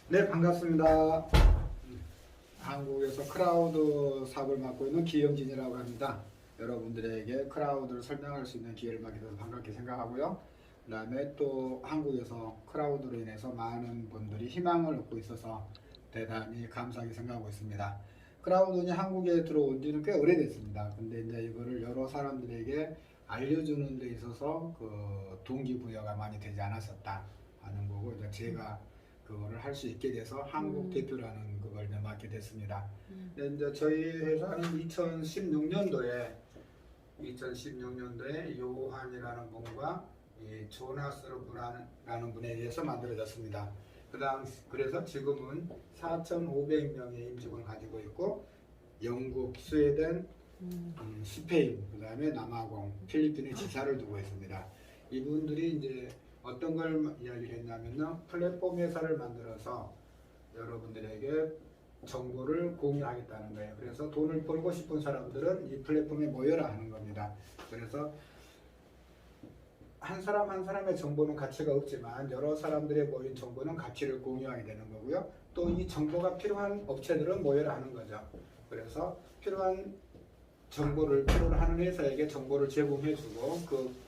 네, 반갑습니다. 한국에서 크라우드 사업을 맡고 있는 기영진이라고 합니다. 여러분들에게 크라우드를 설명할 수 있는 기회를 맡게 돼서 반갑게 생각하고요. 그 다음에 또 한국에서 크라우드로 인해서 많은 분들이 희망을 얻고 있어서 대단히 감사하게 생각하고 있습니다. 크라우드는 한국에 들어온 지는 꽤 오래됐습니다. 근데 이제 이거를 여러 사람들에게 알려주는 데 있어서 그 동기부여가 많이 되지 않았었다 하는 거고, 이제 제가 그거를 할 수 있게 돼서 한국 대표라는 그걸 맡게 됐습니다. 근데 이제 저희 회사는 2016년도에 요한이라는 분과 이 조나스라는 분에 의해서 만들어졌습니다. 그래서 지금은 4,500명의 임직원을 가지고 있고, 영국, 스웨덴, 스페인, 그 다음에 남아공, 필리핀에 지사를 두고 있습니다. 이분들이 이제 어떤 걸 이야기를 했냐면요, 플랫폼 회사를 만들어서 여러분들에게 정보를 공유하겠다는 거예요. 그래서 돈을 벌고 싶은 사람들은 이 플랫폼에 모여라 하는 겁니다. 그래서 한 사람 한 사람의 정보는 가치가 없지만 여러 사람들의 모인 정보는 가치를 공유하게 되는 거고요. 또 이 정보가 필요한 업체들은 모여라 하는 거죠. 그래서 필요한 정보를 필요로 하는 회사에게 정보를 제공해주고, 그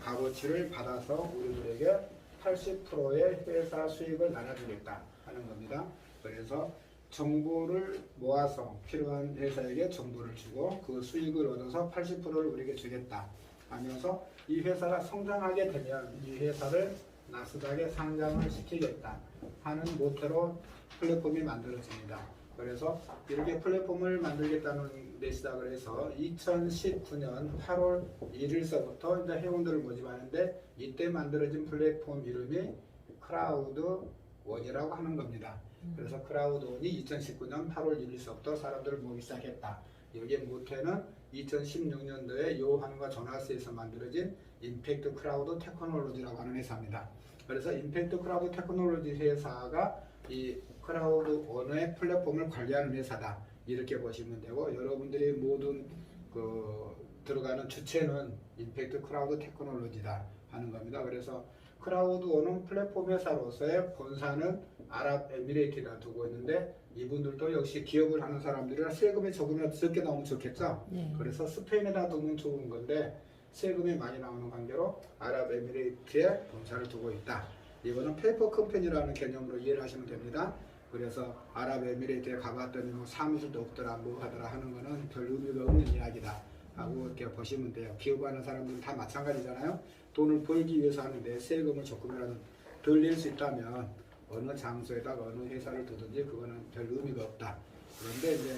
값어치를 받아서 우리들에게 80%의 회사 수익을 나눠주겠다 하는 겁니다. 그래서 정보를 모아서 필요한 회사에게 정보를 주고 그 수익을 얻어서 80%를 우리에게 주겠다 하면서 이 회사가 성장하게 되면 이 회사를 나스닥에 상장을 시키겠다 하는 모토로 플랫폼이 만들어집니다. 그래서 이렇게 플랫폼을 만들겠다는 데 시작을 해서 2019년 8월 1일서부터 이제 회원들을 모집하는데, 이때 만들어진 플랫폼 이름이 크라우드 원이라고 하는 겁니다. 그래서 크라우드 원이 2019년 8월 1일서부터 사람들을 모으기 시작했다. 여기에 모토는 2016년도에 요한과 조나스에서 만들어진 임팩트 크라우드 테크놀로지라고 하는 회사입니다. 그래서 임팩트 크라우드 테크놀로지 회사가 이 크라우드 원의 플랫폼을 관리하는 회사다, 이렇게 보시면 되고, 여러분들이 모든 그 들어가는 주체는 임팩트 크라우드 테크놀로지다 하는 겁니다. 그래서 크라우드 원은 플랫폼 회사로서의 본사는 아랍에미레이트에다 두고 있는데, 이분들도 역시 기업을 하는 사람들이라 세금이 조금이라도 적게 나오면 좋겠죠. 그래서 스페인에다 두면 좋은 건데 세금이 많이 나오는 관계로 아랍에미레이트에 본사를 두고 있다. 이거는 페이퍼 컴퍼니라는 개념으로 이해를 하시면 됩니다. 그래서 아랍에미레이트에 가봤더니 뭐 사무실도 없더라 뭐 하더라 하는 거는 별 의미가 없는 이야기다 하고 이렇게 보시면 돼요. 기업하는 사람들은 다 마찬가지잖아요. 돈을 벌기 위해서 하는데 세금을 조금이라도 덜 낼 수 있다면 어느 장소에다가 어느 회사를 두든지 그거는 별 의미가 없다. 그런데 이제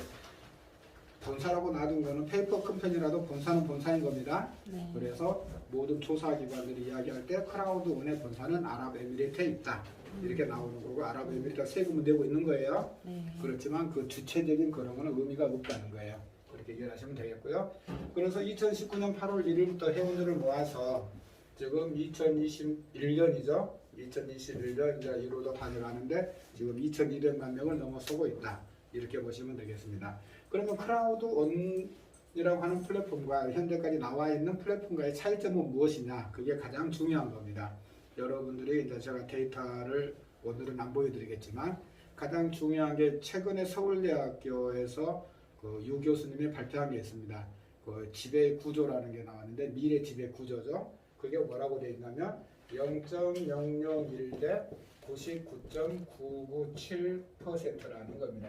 본사라고 놔둔 거는 페이퍼 컴퍼니라도 본사는 본사인 겁니다. 그래서 모든 조사기관들이 이야기할 때 크라우드 원의 본사는 아랍에미레이트에 있다, 이렇게 나오는 거고, 아랍에미레이트가 세금을 내고 있는 거예요. 그렇지만 그 주체적인 그런 거는 의미가 없다는 거예요. 그렇게 이해하시면 되겠고요. 그래서 2019년 8월 1일부터 회원들을 모아서 지금 2021년이죠. 2021년 이제 1호도 다녀가는데 지금 2,200만 명을 넘어서고 있다, 이렇게 보시면 되겠습니다. 그러면 크라우드 원이라고 하는 플랫폼과 현재까지 나와 있는 플랫폼과의 차이점은 무엇이냐, 그게 가장 중요한 겁니다. 여러분들이 이제 제가 데이터를 오늘은 안 보여드리겠지만 가장 중요한 게 최근에 서울대학교에서 그 유 교수님이 발표한 게 있습니다. 그 지배 구조라는 게 나왔는데, 미래 지배 구조죠. 그게 뭐라고 되어 있냐면 0.001 대 99.997%라는 겁니다.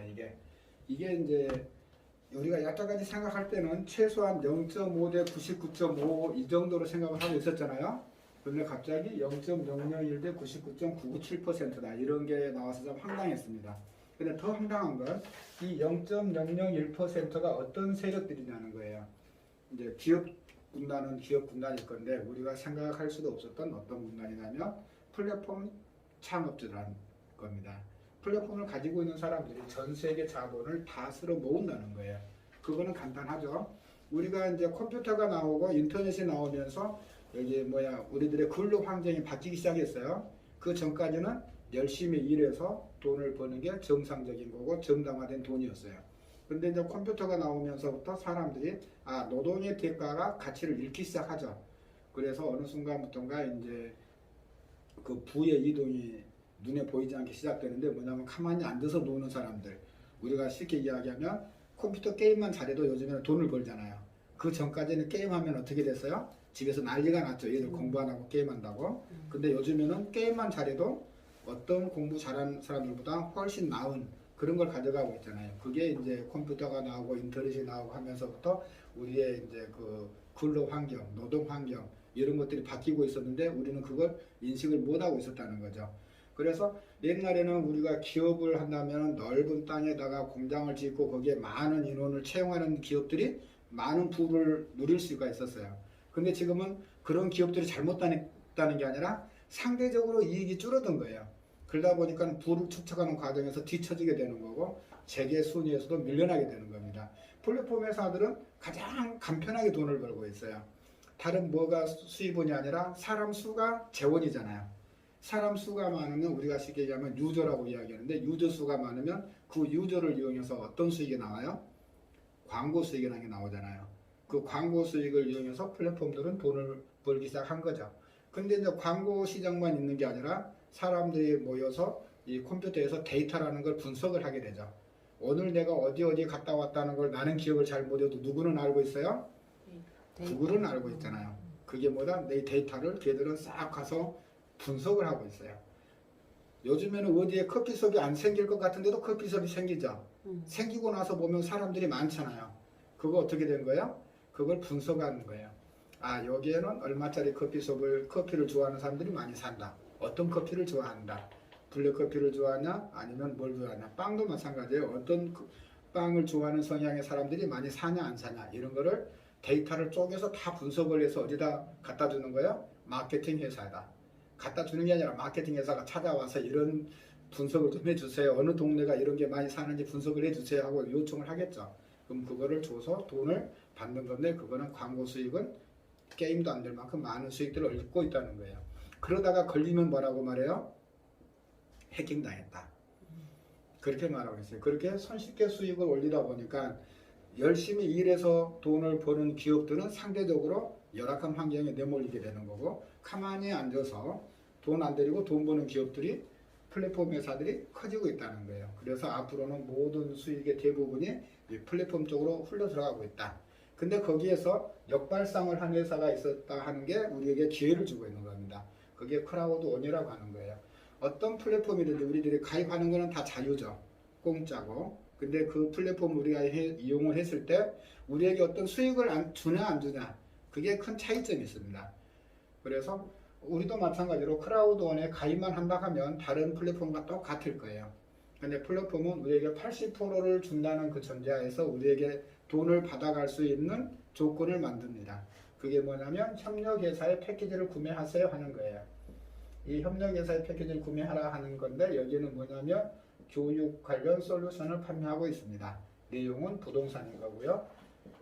이게 이제 우리가 여태까지 생각할 때는 최소한 0.5 대 99.5 이 정도로 생각을 하고 있었잖아요. 그런데 갑자기 0.001 대 99.997%다 이런 게 나와서 좀 황당했습니다. 근데 더 황당한 건 이 0.001%가 어떤 세력들이냐는 거예요. 이제 기업 군단은 기업 군단일 건데, 우리가 생각할 수도 없었던 어떤 군단이냐면 플랫폼 창업주라는 겁니다. 플랫폼을 가지고 있는 사람들이 전 세계 자본을 다 쓸어 모은다는 거예요. 그거는 간단하죠. 우리가 이제 컴퓨터가 나오고 인터넷이 나오면서 여기 우리들의 근로 환경이 바뀌기 시작했어요. 그 전까지는 열심히 일해서 돈을 버는 게 정상적인 거고 정당화된 돈이었어요. 근데 이제 컴퓨터가 나오면서부터 사람들이 노동의 대가가 가치를 잃기 시작하죠. 그래서 어느 순간부터인가 이제 그 부의 이동이 눈에 보이지 않게 시작되는데 뭐냐면 가만히 앉아서 노는 사람들. 우리가 쉽게 이야기하면 컴퓨터 게임만 잘해도 요즘에는 돈을 벌잖아요. 그 전까지는 게임하면 어떻게 됐어요? 집에서 난리가 났죠. 얘들 공부 안 하고 게임한다고. 근데 요즘에는 게임만 잘해도 어떤 공부 잘하는 사람들보다 훨씬 나은 그런 걸 가져가고 있잖아요. 그게 이제 컴퓨터가 나오고 인터넷이 나오고 하면서부터 우리의 이제 그 근로 환경, 노동 환경 이런 것들이 바뀌고 있었는데 우리는 그걸 인식을 못하고 있었다는 거죠. 그래서 옛날에는 우리가 기업을 한다면 넓은 땅에다가 공장을 짓고 거기에 많은 인원을 채용하는 기업들이 많은 부를 누릴 수가 있었어요. 근데 지금은 그런 기업들이 잘못됐다는 게 아니라 상대적으로 이익이 줄어든 거예요. 그러다 보니까 부를 축적하는 과정에서 뒤처지게 되는 거고 재계 순위에서도 밀려나게 되는 겁니다. 플랫폼 회사들은 가장 간편하게 돈을 벌고 있어요. 다른 뭐가 수입원이 아니라 사람 수가 재원이잖아요. 사람 수가 많으면 우리가 쉽게 얘기하면 유저라고 이야기하는데 유저 수가 많으면 그 유저를 이용해서 어떤 수익이 나와요? 광고 수익이라는 게 나오잖아요. 그 광고 수익을 이용해서 플랫폼들은 돈을 벌기 시작한 거죠. 근데 이제 광고 시장만 있는 게 아니라 사람들이 모여서 이 컴퓨터에서 데이터라는 걸 분석을 하게 되죠. 오늘 내가 어디 갔다 왔다는 걸 나는 기억을 잘 못해도 누구는 알고 있어요? 구글은 알고 있잖아요. 그게 뭐다? 내 데이터를 걔들은 싹 가서 분석을 하고 있어요. 요즘에는 어디에 커피숍이 안 생길 것 같은데도 커피숍이 생기죠. 생기고 나서 보면 사람들이 많잖아요. 그거 어떻게 된 거예요? 그걸 분석하는 거예요. 아, 여기에는 얼마짜리 커피를 좋아하는 사람들이 많이 산다. 어떤 커피를 좋아한다. 블랙 커피를 좋아하냐? 아니면 뭘 좋아하냐? 빵도 마찬가지예요. 어떤 빵을 좋아하는 성향의 사람들이 많이 사냐 안 사냐 이런 거를 데이터를 쪼개서 다 분석을 해서 어디다 갖다 주는 거예요? 마케팅 회사에다. 갖다 주는 게 아니라 마케팅 회사가 찾아와서 이런 분석을 좀 해주세요. 어느 동네가 이런 게 많이 사는지 분석을 해주세요 하고 요청을 하겠죠. 그럼 그거를 줘서 돈을 받는 건데 그거는 광고 수익은 게임도 안 될 만큼 많은 수익들을 얻고 있다는 거예요. 그러다가 걸리면 뭐라고 말해요? 해킹당했다. 그렇게 말하고 있어요. 그렇게 손쉽게 수익을 올리다 보니까 열심히 일해서 돈을 버는 기업들은 상대적으로 열악한 환경에 내몰리게 되는 거고 가만히 앉아서 돈 안 들이고 돈 버는 기업들이 플랫폼 회사들이 커지고 있다는 거예요. 그래서 앞으로는 모든 수익의 대부분이 플랫폼 쪽으로 흘러 들어가고 있다. 근데 거기에서 역발상을 한 회사가 있었다 하는 게 우리에게 기회를 주고 있는 겁니다. 그게 크라우드원이라고 하는 거예요. 어떤 플랫폼이든지 우리들이 가입하는 거는 다 자유죠. 공짜고. 근데 그 플랫폼 우리가 이용을 했을 때 우리에게 어떤 수익을 주냐 안 주냐 그게 큰 차이점이 있습니다. 그래서 우리도 마찬가지로 크라우드원에 가입만 한다 하면 다른 플랫폼과 똑같을 거예요. 근데 플랫폼은 우리에게 80%를 준다는 그 전제하에서 우리에게 돈을 받아갈 수 있는 조건을 만듭니다. 그게 뭐냐면 협력회사의 패키지를 구매하세요 하는 거예요. 이 협력회사의 패키지를 구매하라 하는 건데 여기는 뭐냐면 교육 관련 솔루션을 판매하고 있습니다. 내용은 부동산인 거고요.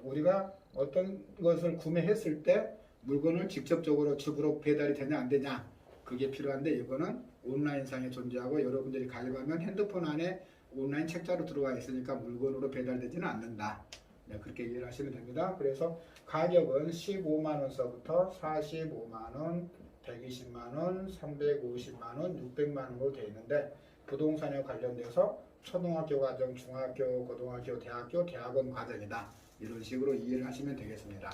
우리가 어떤 것을 구매했을 때 물건을 직접적으로 집으로 배달이 되냐 안 되냐 그게 필요한데 이거는 온라인상에 존재하고 여러분들이 가입하면 핸드폰 안에 온라인 책자로 들어와 있으니까 물건으로 배달되지는 않는다. 네, 그렇게 이해를 하시면 됩니다. 그래서 가격은 15만원서부터 45만원, 120만원, 350만원, 600만원으로 되어 있는데 부동산에 관련돼서 초등학교 과정, 중학교, 고등학교, 대학교, 대학원 과정이다. 이런 식으로 이해를 하시면 되겠습니다.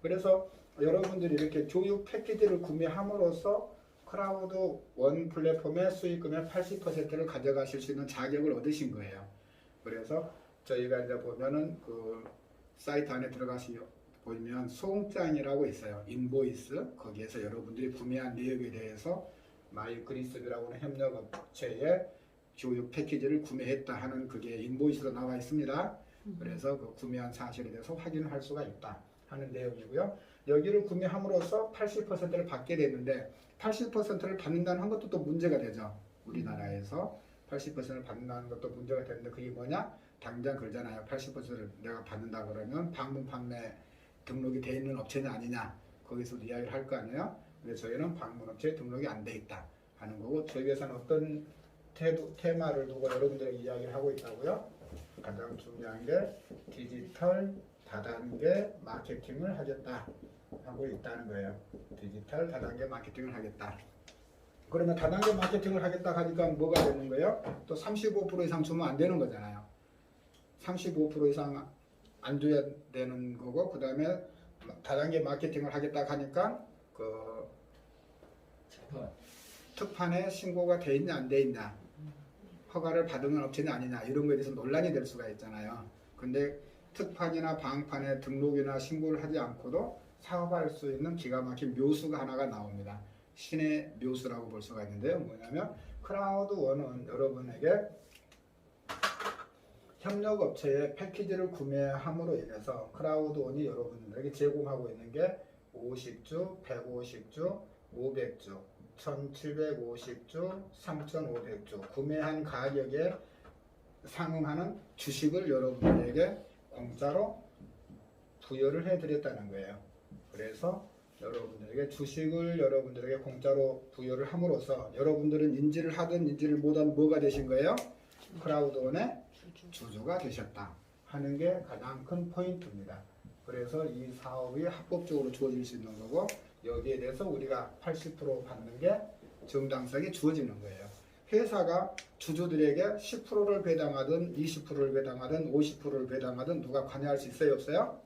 그래서 여러분들이 이렇게 교육 패키지를 구매함으로써 크라우드 원 플랫폼의 수익금의 80%를 가져가실 수 있는 자격을 얻으신 거예요. 그래서 저희가 이제 보면은 그 사이트 안에 보면 송장이라고 있어요. 인보이스. 거기에서 여러분들이 구매한 내역에 대해서 마이그리스라고 하는 협력업체에 교육 패키지를 구매했다 하는 그게 인보이스로 나와 있습니다. 그래서 그 구매한 사실에 대해서 확인할 수가 있다 하는 내용이고요. 여기를 구매함으로써 80%를 받게 되는데 80%를 받는다는 것도 또 문제가 되죠. 우리나라에서 80%를 받는다는 것도 문제가 되는데 그게 뭐냐? 당장 그러잖아요. 80%를 내가 받는다 그러면 방문 판매 등록이 돼 있는 업체냐 아니냐 거기서도 이야기를 할 거 아니에요. 근데 저희는 방문 업체에 등록이 안 돼 있다 하는 거고 저희 회사는 어떤 테마를 두고 여러분들에게 이야기를 하고 있다고요. 가장 중요한 게 디지털 다단계 마케팅을 하겠다 하고 있다는 거예요. 디지털 다단계 마케팅을 하겠다. 그러면 다단계 마케팅을 하겠다 하니까 뭐가 되는 거예요? 또 35% 이상 주면 안 되는 거잖아요. 35% 이상 안 줘야 되는 거고, 그 다음에 다단계 마케팅을 하겠다 하니까 그 특판에 신고가 돼 있냐 안 돼 있냐, 허가를 받은 업체냐 아니냐, 이런 거에 대해서 논란이 될 수가 있잖아요. 근데 특판이나 방판에 등록이나 신고를 하지 않고도 사업할 수 있는 기가 막힌 묘수가 하나가 나옵니다. 신의 묘수라고 볼 수가 있는데요. 뭐냐면 크라우드원은 여러분에게 협력업체의 패키지를 구매함으로 인해서 크라우드원이 여러분들에게 제공하고 있는 게 50주, 150주, 500주, 1750주, 3500주 구매한 가격에 상응하는 주식을 여러분들에게 공짜로 부여를 해드렸다는 거예요. 그래서 여러분들에게 주식을 여러분들에게 공짜로 부여를 함으로써 여러분들은 인지를 하든 인지를 못하든 뭐가 되신 거예요? 크라우드원의 주주가 되셨다 하는 게 가장 큰 포인트입니다. 그래서 이 사업이 합법적으로 주어질 수 있는 거고, 여기에 대해서 우리가 80% 받는 게 정당성이 주어지는 거예요. 회사가 주주들에게 10%를 배당하든 20%를 배당하든 50%를 배당하든 누가 관여할 수 있어요? 없어요?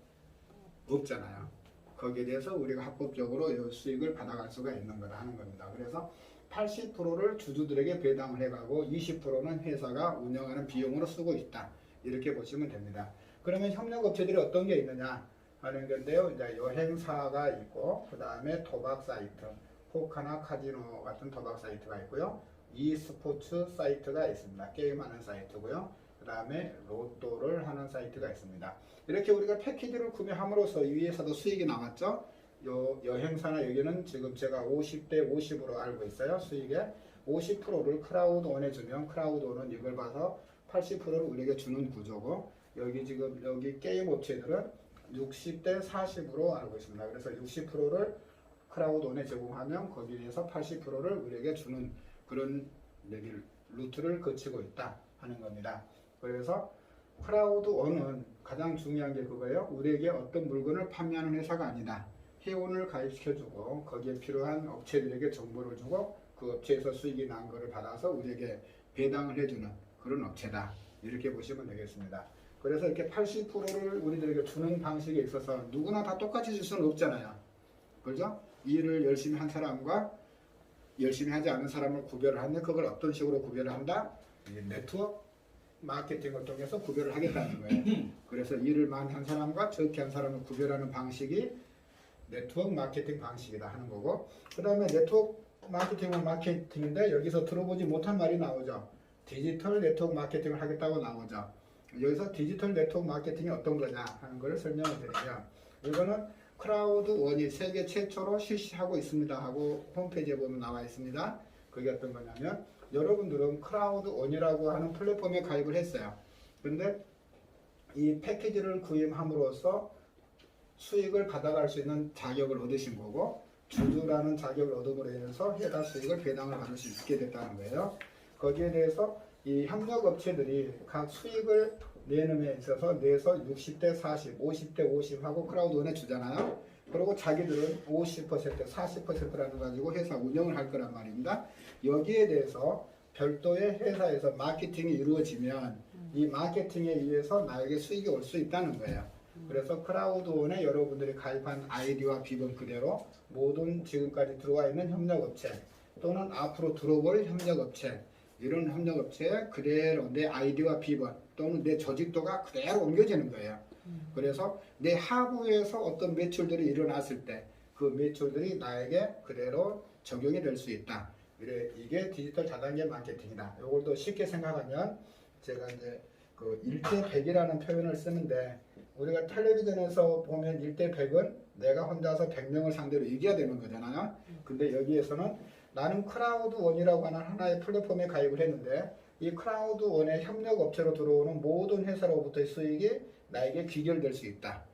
없잖아요. 거기에 대해서 우리가 합법적으로 이 수익을 받아갈 수가 있는 거다 하는 겁니다. 그래서 80%를 주주들에게 배당을 해가고 20%는 회사가 운영하는 비용으로 쓰고 있다, 이렇게 보시면 됩니다. 그러면 협력업체들이 어떤 게 있느냐 하는 건데요. 이제 여행사가 있고, 그 다음에 도박 사이트, 포카나 카지노 같은 도박 사이트가 있고요. e스포츠 사이트가 있습니다. 게임하는 사이트고요. 그 다음에 로또를 하는 사이트가 있습니다. 이렇게 우리가 패키지를 구매함으로써 위에서도 수익이 나왔죠. 여행사나 여기는 지금 제가 50대 50으로 알고 있어요. 수익의 50%를 크라우드원에 주면 크라우드원은 이걸 봐서 80%를 우리에게 주는 구조고, 여기 지금 여기 게임 업체들은 60대 40으로 알고 있습니다. 그래서 60%를 크라우드원에 제공하면 거기에서 80%를 우리에게 주는 그런 루트를 거치고 있다 하는 겁니다. 그래서 크라우드원은 가장 중요한 게 그거예요. 우리에게 어떤 물건을 판매하는 회사가 아니다. 회원을 가입시켜주고 거기에 필요한 업체들에게 정보를 주고 그 업체에서 수익이 난 거를 받아서 우리에게 배당을 해주는 그런 업체다, 이렇게 보시면 되겠습니다. 그래서 이렇게 80%를 우리들에게 주는 방식에 있어서 누구나 다 똑같이 줄 수는 없잖아요. 그렇죠? 일을 열심히 한 사람과 열심히 하지 않은 사람을 구별을 하는데, 그걸 어떤 식으로 구별을 한다? 네트워크 마케팅을 통해서 구별을 하겠다는 거예요. 그래서 일을 많이 한 사람과 적게 한 사람을 구별하는 방식이 네트워크 마케팅 방식이다 하는 거고, 그 다음에 네트워크 마케팅은 마케팅인데 여기서 들어보지 못한 말이 나오죠. 디지털 네트워크 마케팅을 하겠다고 나오죠. 여기서 디지털 네트워크 마케팅이 어떤 거냐 하는 걸 설명을 드리면, 이거는 크라우드원이 세계 최초로 실시하고 있습니다 하고 홈페이지에 보면 나와 있습니다. 그게 어떤 거냐면, 여러분들은 크라우드원이라고 하는 플랫폼에 가입을 했어요. 근데 이 패키지를 구입함으로써 수익을 받아갈 수 있는 자격을 얻으신 거고, 주주라는 자격을 얻음으로 인해서 회사 수익을 배당을 받을 수 있게 됐다는 거예요. 거기에 대해서 이 협력업체들이 각 수익을 내는 데 있어서 내서 60대 40, 50대 50 하고 크라우드원에 주잖아요. 그리고 자기들은 50%, 40%라는 가지고 회사 운영을 할 거란 말입니다. 여기에 대해서 별도의 회사에서 마케팅이 이루어지면 이 마케팅에 의해서 나에게 수익이 올 수 있다는 거예요. 그래서 크라우드원에 여러분들이 가입한 아이디와 비번 그대로 모든 지금까지 들어와 있는 협력업체 또는 앞으로 들어올 협력업체, 이런 협력업체에 그대로 내 아이디와 비번 또는 내 조직도가 그대로 옮겨지는 거예요. 그래서 내 하부에서 어떤 매출들이 일어났을 때 그 매출들이 나에게 그대로 적용이 될 수 있다. 이게 디지털 다단계 마케팅이다. 이걸 또 쉽게 생각하면, 제가 이제 그 1대 100이라는 표현을 쓰는데, 우리가 텔레비전에서 보면 1대 100은 내가 혼자서 100명을 상대로 이겨야 되는 거잖아요. 근데 여기에서는 나는 크라우드원이라고 하는 하나의 플랫폼에 가입을 했는데, 이 크라우드원의 협력업체로 들어오는 모든 회사로부터의 수익이 나에게 귀결될 수 있다.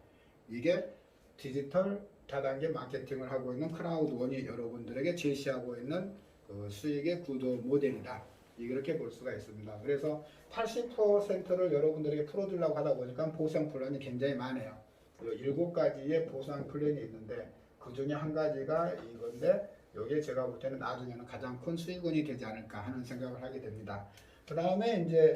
이게 디지털 다단계 마케팅을 하고 있는 크라우드원이 여러분들에게 제시하고 있는 그 수익의 구도 모델이다, 이렇게 볼 수가 있습니다. 그래서 80%를 여러분들에게 풀어주려고 하다 보니까 보상 플랜이 굉장히 많아요. 7가지의 보상 플랜이 있는데 그 중에 한 가지가 이건데, 이게 제가 볼 때는 나중에는 가장 큰 수익원이 되지 않을까 하는 생각을 하게 됩니다. 그 다음에 이제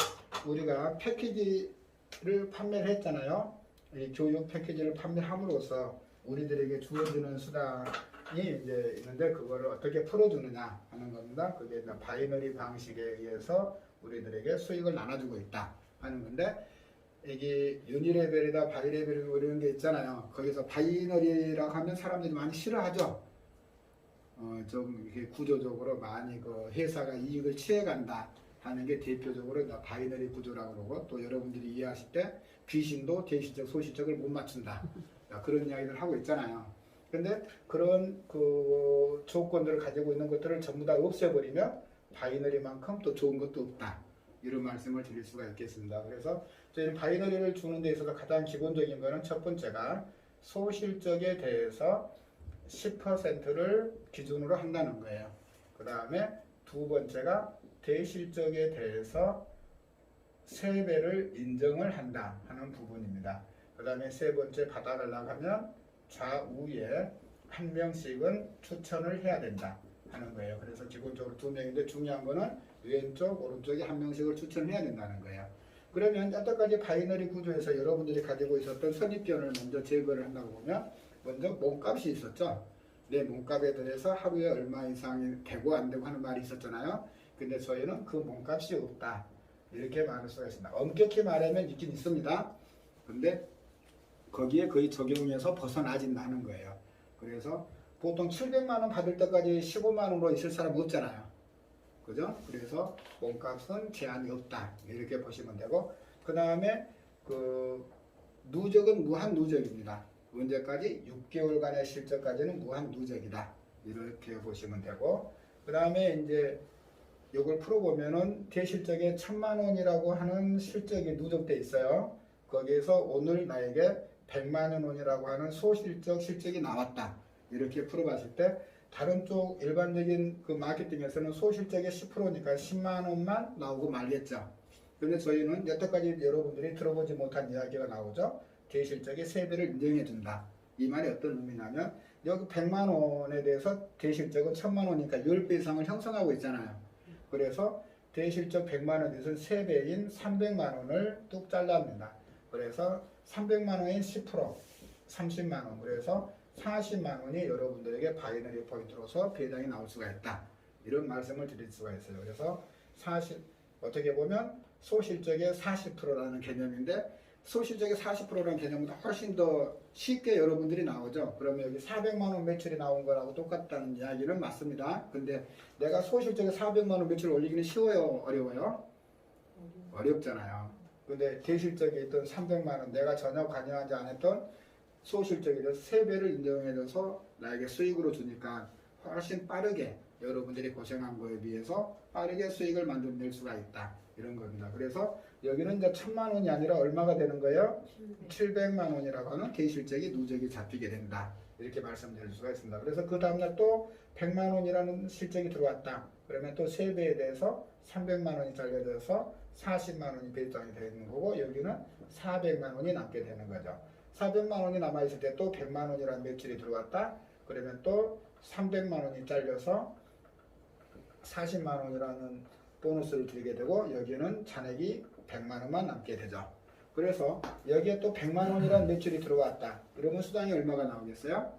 우리가 패키지를 판매를 했잖아요. 이 교육 패키지를 판매함으로써 우리들에게 주어지는 수당이 이제 있는데 그거를 어떻게 풀어주느냐 하는 겁니다. 그게 이제 바이너리 방식에 의해서 우리들에게 수익을 나눠주고 있다 하는 건데, 이게 유니레벨이다 바이레벨 이런 게 있잖아요. 거기서 바이너리라고 하면 사람들이 많이 싫어하죠. 좀 이렇게 구조적으로 많이 그 회사가 이익을 취해간다 하는 게 대표적으로 바이너리 구조라고 그러고, 또 여러분들이 이해하실 때 귀신도 대시적 소시적을 못 맞춘다 그런 이야기를 하고 있잖아요. 근데 그런 그 조건들을 가지고 있는 것들을 전부 다 없애버리면 바이너리만큼 또 좋은 것도 없다, 이런 말씀을 드릴 수가 있겠습니다. 그래서 저희는 바이너리를 주는 데 있어서 가장 기본적인 거는 첫 번째가 소실적에 대해서 10%를 기준으로 한다는 거예요. 그 다음에 두 번째가 대실적에 대해서 3배를 인정을 한다 하는 부분입니다. 그 다음에 세 번째 받아달라고 하면 좌우에 한 명씩은 추천을 해야 된다 하는 거예요. 그래서 기본적으로 2명인데 중요한 거는 왼쪽 오른쪽에 한 명씩을 추천해야 된다는 거예요. 그러면 여태까지 바이너리 구조에서 여러분들이 가지고 있었던 선입견을 먼저 제거를 한다고 보면, 먼저 몸값이 있었죠. 내 몸값에 대해서 하루에 얼마 이상이 되고 안 되고 하는 말이 있었잖아요. 근데 저희는 그 몸값이 없다, 이렇게 말할 수가 있습니다. 엄격히 말하면 있긴 있습니다. 근데 거기에 거의 적용해서 벗어나진 않은 거예요. 그래서 보통 700만 원 받을 때까지 15만 원으로 있을 사람 없잖아요. 그죠? 그래서 몸값은 제한이 없다, 이렇게 보시면 되고, 그 다음에 그 누적은 무한 누적입니다. 언제까지? 6개월간의 실적까지는 무한 누적이다, 이렇게 보시면 되고, 그 다음에 이제 이걸 풀어보면은 대실적에 1000만 원이라고 하는 실적이 누적돼 있어요. 거기에서 오늘 나에게 100만 원이라고 하는 소실적 실적이 나왔다, 이렇게 풀어봤을 때 다른 쪽 일반적인 그 마케팅에서는 소실적의 10%니까 10만 원만 나오고 말겠죠. 근데 저희는 여태까지 여러분들이 들어보지 못한 이야기가 나오죠. 대실적의 3배를 인정해준다. 이 말이 어떤 의미냐면, 여기 100만 원에 대해서 대실적은 1000만 원이니까 10배 이상을 형성하고 있잖아요. 그래서 대실적 100만 원에 대해서 3배인 300만 원을 뚝 잘라냅니다. 그래서 300만 원인 10%, 30만 원, 그래서 40만 원이 여러분들에게 바이너리 포인트로서 배당이 나올 수가 있다, 이런 말씀을 드릴 수가 있어요. 그래서 어떻게 보면 소실적의 40%라는 개념인데, 소실적의 40%라는 개념보다 훨씬 더 쉽게 여러분들이 나오죠. 그러면 여기 400만 원 매출이 나온 거라고 똑같다는 이야기는 맞습니다. 근데 내가 소실적의 400만 원 매출 올리기는 쉬워요, 어려워요? 어렵잖아요. 근데 대실적에 있던 300만 원, 내가 전혀 관여하지 않았던 소실적에 대해서 3배를 인정해줘서 나에게 수익으로 주니까 훨씬 빠르게 여러분들이 고생한 거에 비해서 빠르게 수익을 만들어낼 수가 있다, 이런 겁니다. 그래서 여기는 이제 1000만 원이 아니라 얼마가 되는 거예요? 700만 원이라고 하는 대실적이 누적이 잡히게 된다, 이렇게 말씀드릴 수가 있습니다. 그래서 그 다음날 또 100만 원이라는 실적이 들어왔다. 그러면 또 3배에 대해서 300만 원이 잘려져서 40만 원이 배당이 되는 거고, 여기는 400만 원이 남게 되는 거죠. 400만 원이 남아있을 때 또 100만 원이라는 매출이 들어왔다. 그러면 또 300만 원이 잘려서 40만 원이라는 보너스를 드리게 되고, 여기는 잔액이 100만 원만 남게 되죠. 그래서 여기에 또 100만 원이라는 매출이 들어왔다. 그러면 수당이 얼마가 나오겠어요?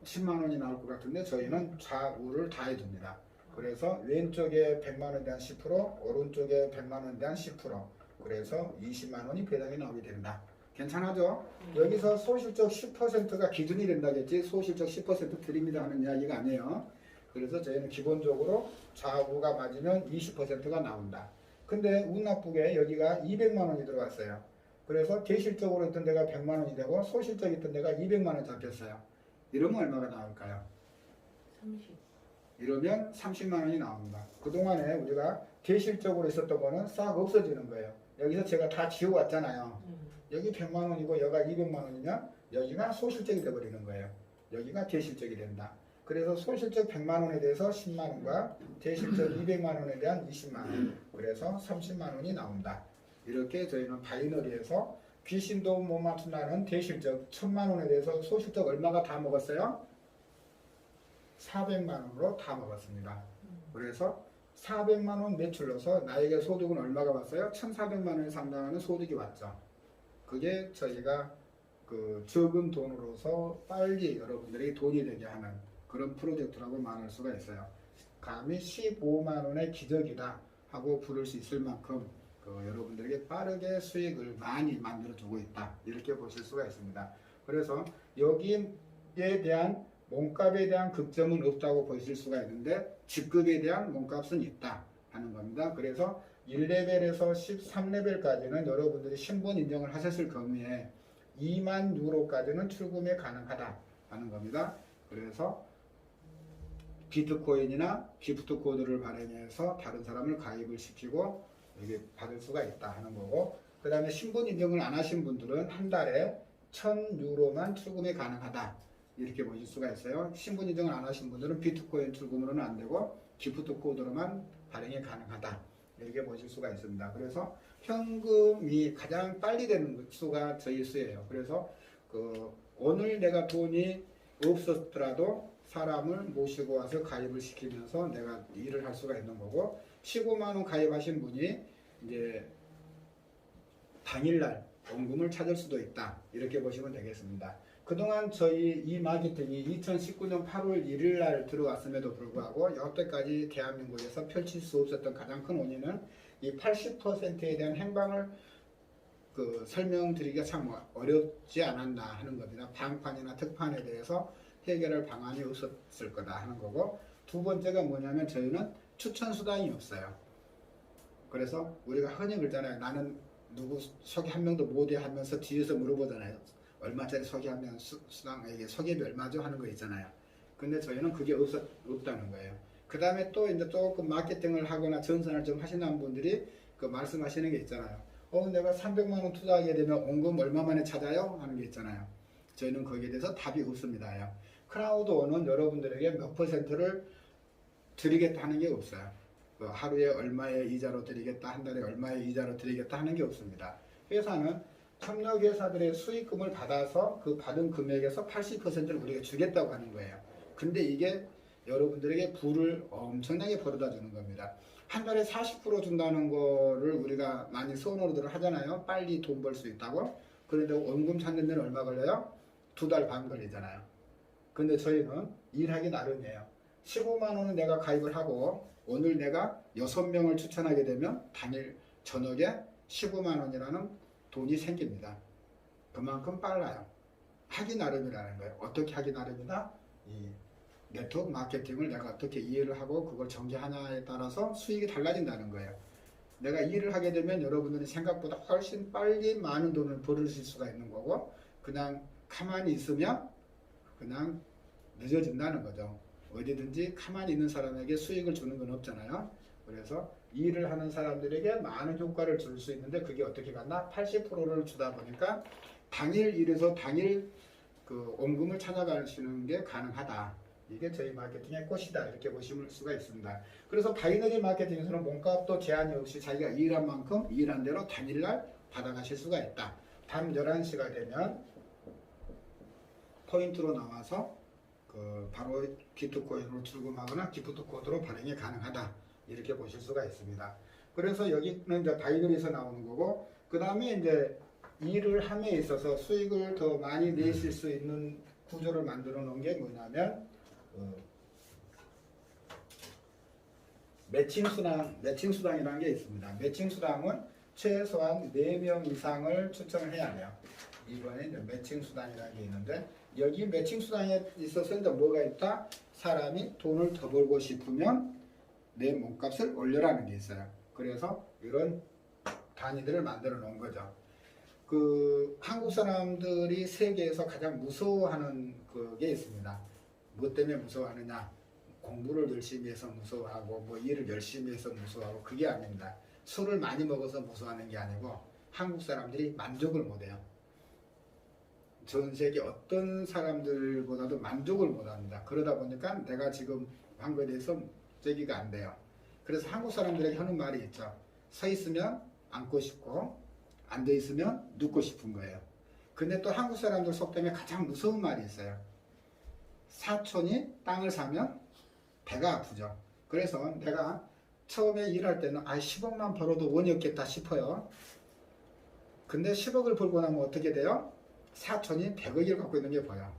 10만 원이 나올 것 같은데 저희는 좌우를 다 해줍니다. 그래서 왼쪽에 100만 원에 대한 10%, 오른쪽에 100만 원에 대한 10%, 그래서 20만 원이 배당이 나오게 된다. 괜찮아죠? 여기서 소실적 10%가 기준이 된다겠지, 소실적 10% 드립니다 하는 이야기가 아니에요. 그래서 저희는 기본적으로 좌우가 맞으면 20%가 나온다. 근데 운 나쁘게 여기가 200만 원이 들어갔어요. 그래서 대실적으로 있던 데가 100만 원이 되고 소실적이 있던 데가 200만 원 잡혔어요. 이러면 얼마가 나올까요? 30. 이러면 30만 원이 나옵니다. 그동안에 우리가 대실적으로 있었던 거는 싹 없어지는 거예요. 여기서 제가 다 지워왔잖아요. 여기 100만 원이고 여기가 200만 원이면 여기가 소실적이 되어버리는 거예요. 여기가 대실적이 된다. 그래서 소실적 100만 원에 대해서 10만 원과 대실적 200만 원에 대한 20만 원, 그래서 30만 원이 나온다. 이렇게 저희는 바이너리에서 귀신도 못 맞춘다는 대실적 1000만 원에 대해서 소실적 얼마가 다 먹었어요? 400만 원으로 다 먹었습니다. 그래서 400만 원 매출로서 나에게 소득은 얼마가 왔어요? 1,400만 원에 상당하는 소득이 왔죠. 그게 저희가 그 적은 돈으로서 빨리 여러분들이 돈이 되게 하는 그런 프로젝트라고 말할 수가 있어요. 감히 15만 원의 기적이다 하고 부를 수 있을 만큼 여러분들에게 빠르게 수익을 많이 만들어 주고 있다, 이렇게 보실 수가 있습니다. 그래서 여기에 대한 몸값에 대한 극점은 없다고 보실 수가 있는데 직급에 대한 몸값은 있다 하는 겁니다. 그래서 1레벨에서 13레벨까지는 여러분들이 신분 인정을 하셨을 경우에 2만 유로까지는 출금이 가능하다 하는 겁니다. 그래서 비트코인이나 기프트 코드를 발행해서 다른 사람을 가입을 시키고 여기 받을 수가 있다 하는 거고, 그 다음에 신분 인정을 안 하신 분들은 한 달에 1,000유로만 출금이 가능하다, 이렇게 보실 수가 있어요. 신분 인정을 안 하신 분들은 비트코인 출금으로는 안 되고 기프트 코드로만 발행이 가능하다, 이렇게 보실 수가 있습니다. 그래서 현금이 가장 빨리 되는 수가 저희 수예요. 그래서 오늘 내가 돈이 없었더라도 사람을 모시고 와서 가입을 시키면서 내가 일을 할 수가 있는 거고, 15만 원 가입하신 분이 이제 당일날 원금을 찾을 수도 있다, 이렇게 보시면 되겠습니다. 그동안 저희 이 마케팅이 2019년 8월 1일 날 들어왔음에도 불구하고 여태까지 대한민국에서 펼칠 수 없었던 가장 큰 원인은 이 80%에 대한 행방을 설명드리기가 참 어렵지 않았나 하는 겁니다. 방판이나 특판에 대해서 해결할 방안이 없었을 거다 하는 거고, 두 번째가 뭐냐면 저희는 추천 수단이 없어요. 그래서 우리가 흔히 그러잖아요. 나는 누구 소개 한 명도 못해 하면서 뒤에서 물어보잖아요. 얼마짜리 소개하면 수당에게 소개비 얼마죠 하는 거 있잖아요. 근데 저희는 그게 없다는 거예요. 그 다음에 또 이제 조금 마케팅을 하거나 전산을 좀 하시는 분들이 말씀하시는 게 있잖아요. 내가 300만 원 투자하게 되면 원금 얼마 만에 찾아요? 하는 게 있잖아요. 저희는 거기에 대해서 답이 없습니다. 크라우드원은 여러분들에게 몇 퍼센트를 드리겠다 하는 게 없어요. 하루에 얼마의 이자로 드리겠다, 한 달에 얼마의 이자로 드리겠다 하는 게 없습니다. 회사는 협력회사들의 수익금을 받아서 그 받은 금액에서 80%를 우리가 주겠다고 하는 거예요. 근데 이게 여러분들에게 부를 엄청나게 벌어다 주는 겁니다. 한 달에 40% 준다는 거를 우리가 많이 소원으로들 하잖아요. 빨리 돈 벌 수 있다고. 그런데 원금 찾는 데는 얼마 걸려요? 2달 반 걸리잖아요. 근데 저희는 일하기 나름이에요. 15만 원은 내가 가입을 하고 오늘 내가 6명을 추천하게 되면 당일 저녁에 15만 원이라는 돈이 생깁니다. 그만큼 빨라요. 하기 나름이라는 거예요. 어떻게 하기 나름이다? 이 네트워크 마케팅을 내가 어떻게 이해를 하고 그걸 전개하냐에 따라서 수익이 달라진다는 거예요. 내가 일을 하게 되면 여러분들이 생각보다 훨씬 빨리 많은 돈을 벌으실 수가 있는 거고, 그냥 가만히 있으면 그냥 늦어진다는 거죠. 어디든지 가만히 있는 사람에게 수익을 주는 건 없잖아요. 그래서 일을 하는 사람들에게 많은 효과를 줄 수 있는데 그게 어떻게 갔나? 80%를 주다 보니까 당일 일에서 당일 원금을 찾아가시는 게 가능하다. 이게 저희 마케팅의 꽃이다, 이렇게 보실 수가 있습니다. 그래서 바이너리 마케팅에서는 몸값도 제한이 없이 자기가 일한 만큼 일한 대로 당일날 받아가실 수가 있다. 밤 11시가 되면 포인트로 나와서 바로 비트코인으로 출금하거나 기프트 코드로 발행이 가능하다, 이렇게 보실 수가 있습니다. 그래서 여기는 이제 바이너리에서 나오는 거고, 그 다음에 이제 일을 함에 있어서 수익을 더 많이 내실 수 있는 구조를 만들어 놓은 게 뭐냐면 매칭 수당이라는 게 있습니다. 매칭 수당은 최소한 4명 이상을 추천을 해야 해요. 이번에 이제 매칭 수당이라는 게 있는데, 여기 매칭 수당에 있어서 이제 뭐가 있다? 사람이 돈을 더 벌고 싶으면 내 몸값을 올려라는 게 있어요. 그래서 이런 단위들을 만들어 놓은 거죠. 한국 사람들이 세계에서 가장 무서워하는 그게 있습니다. 뭐 때문에 무서워하느냐? 공부를 열심히 해서 무서워하고 뭐 일을 열심히 해서 무서워하고, 그게 아닙니다. 술을 많이 먹어서 무서워하는 게 아니고 한국 사람들이 만족을 못해요. 전 세계 어떤 사람들보다도 만족을 못합니다. 그러다 보니까 내가 지금 한 거에 대해서 제기가 안 돼요. 그래서 한국 사람들에게 하는 말이 있죠. 서 있으면 앉고 싶고 앉아 있으면 눕고 싶은 거예요. 근데 또 한국 사람들 속 때문에 가장 무서운 말이 있어요. 사촌이 땅을 사면 배가 아프죠. 그래서 내가 처음에 일할 때는 10억만 벌어도 원이 없겠다 싶어요. 근데 10억을 벌고 나면 어떻게 돼요? 사촌이 100억을 갖고 있는 게 보여.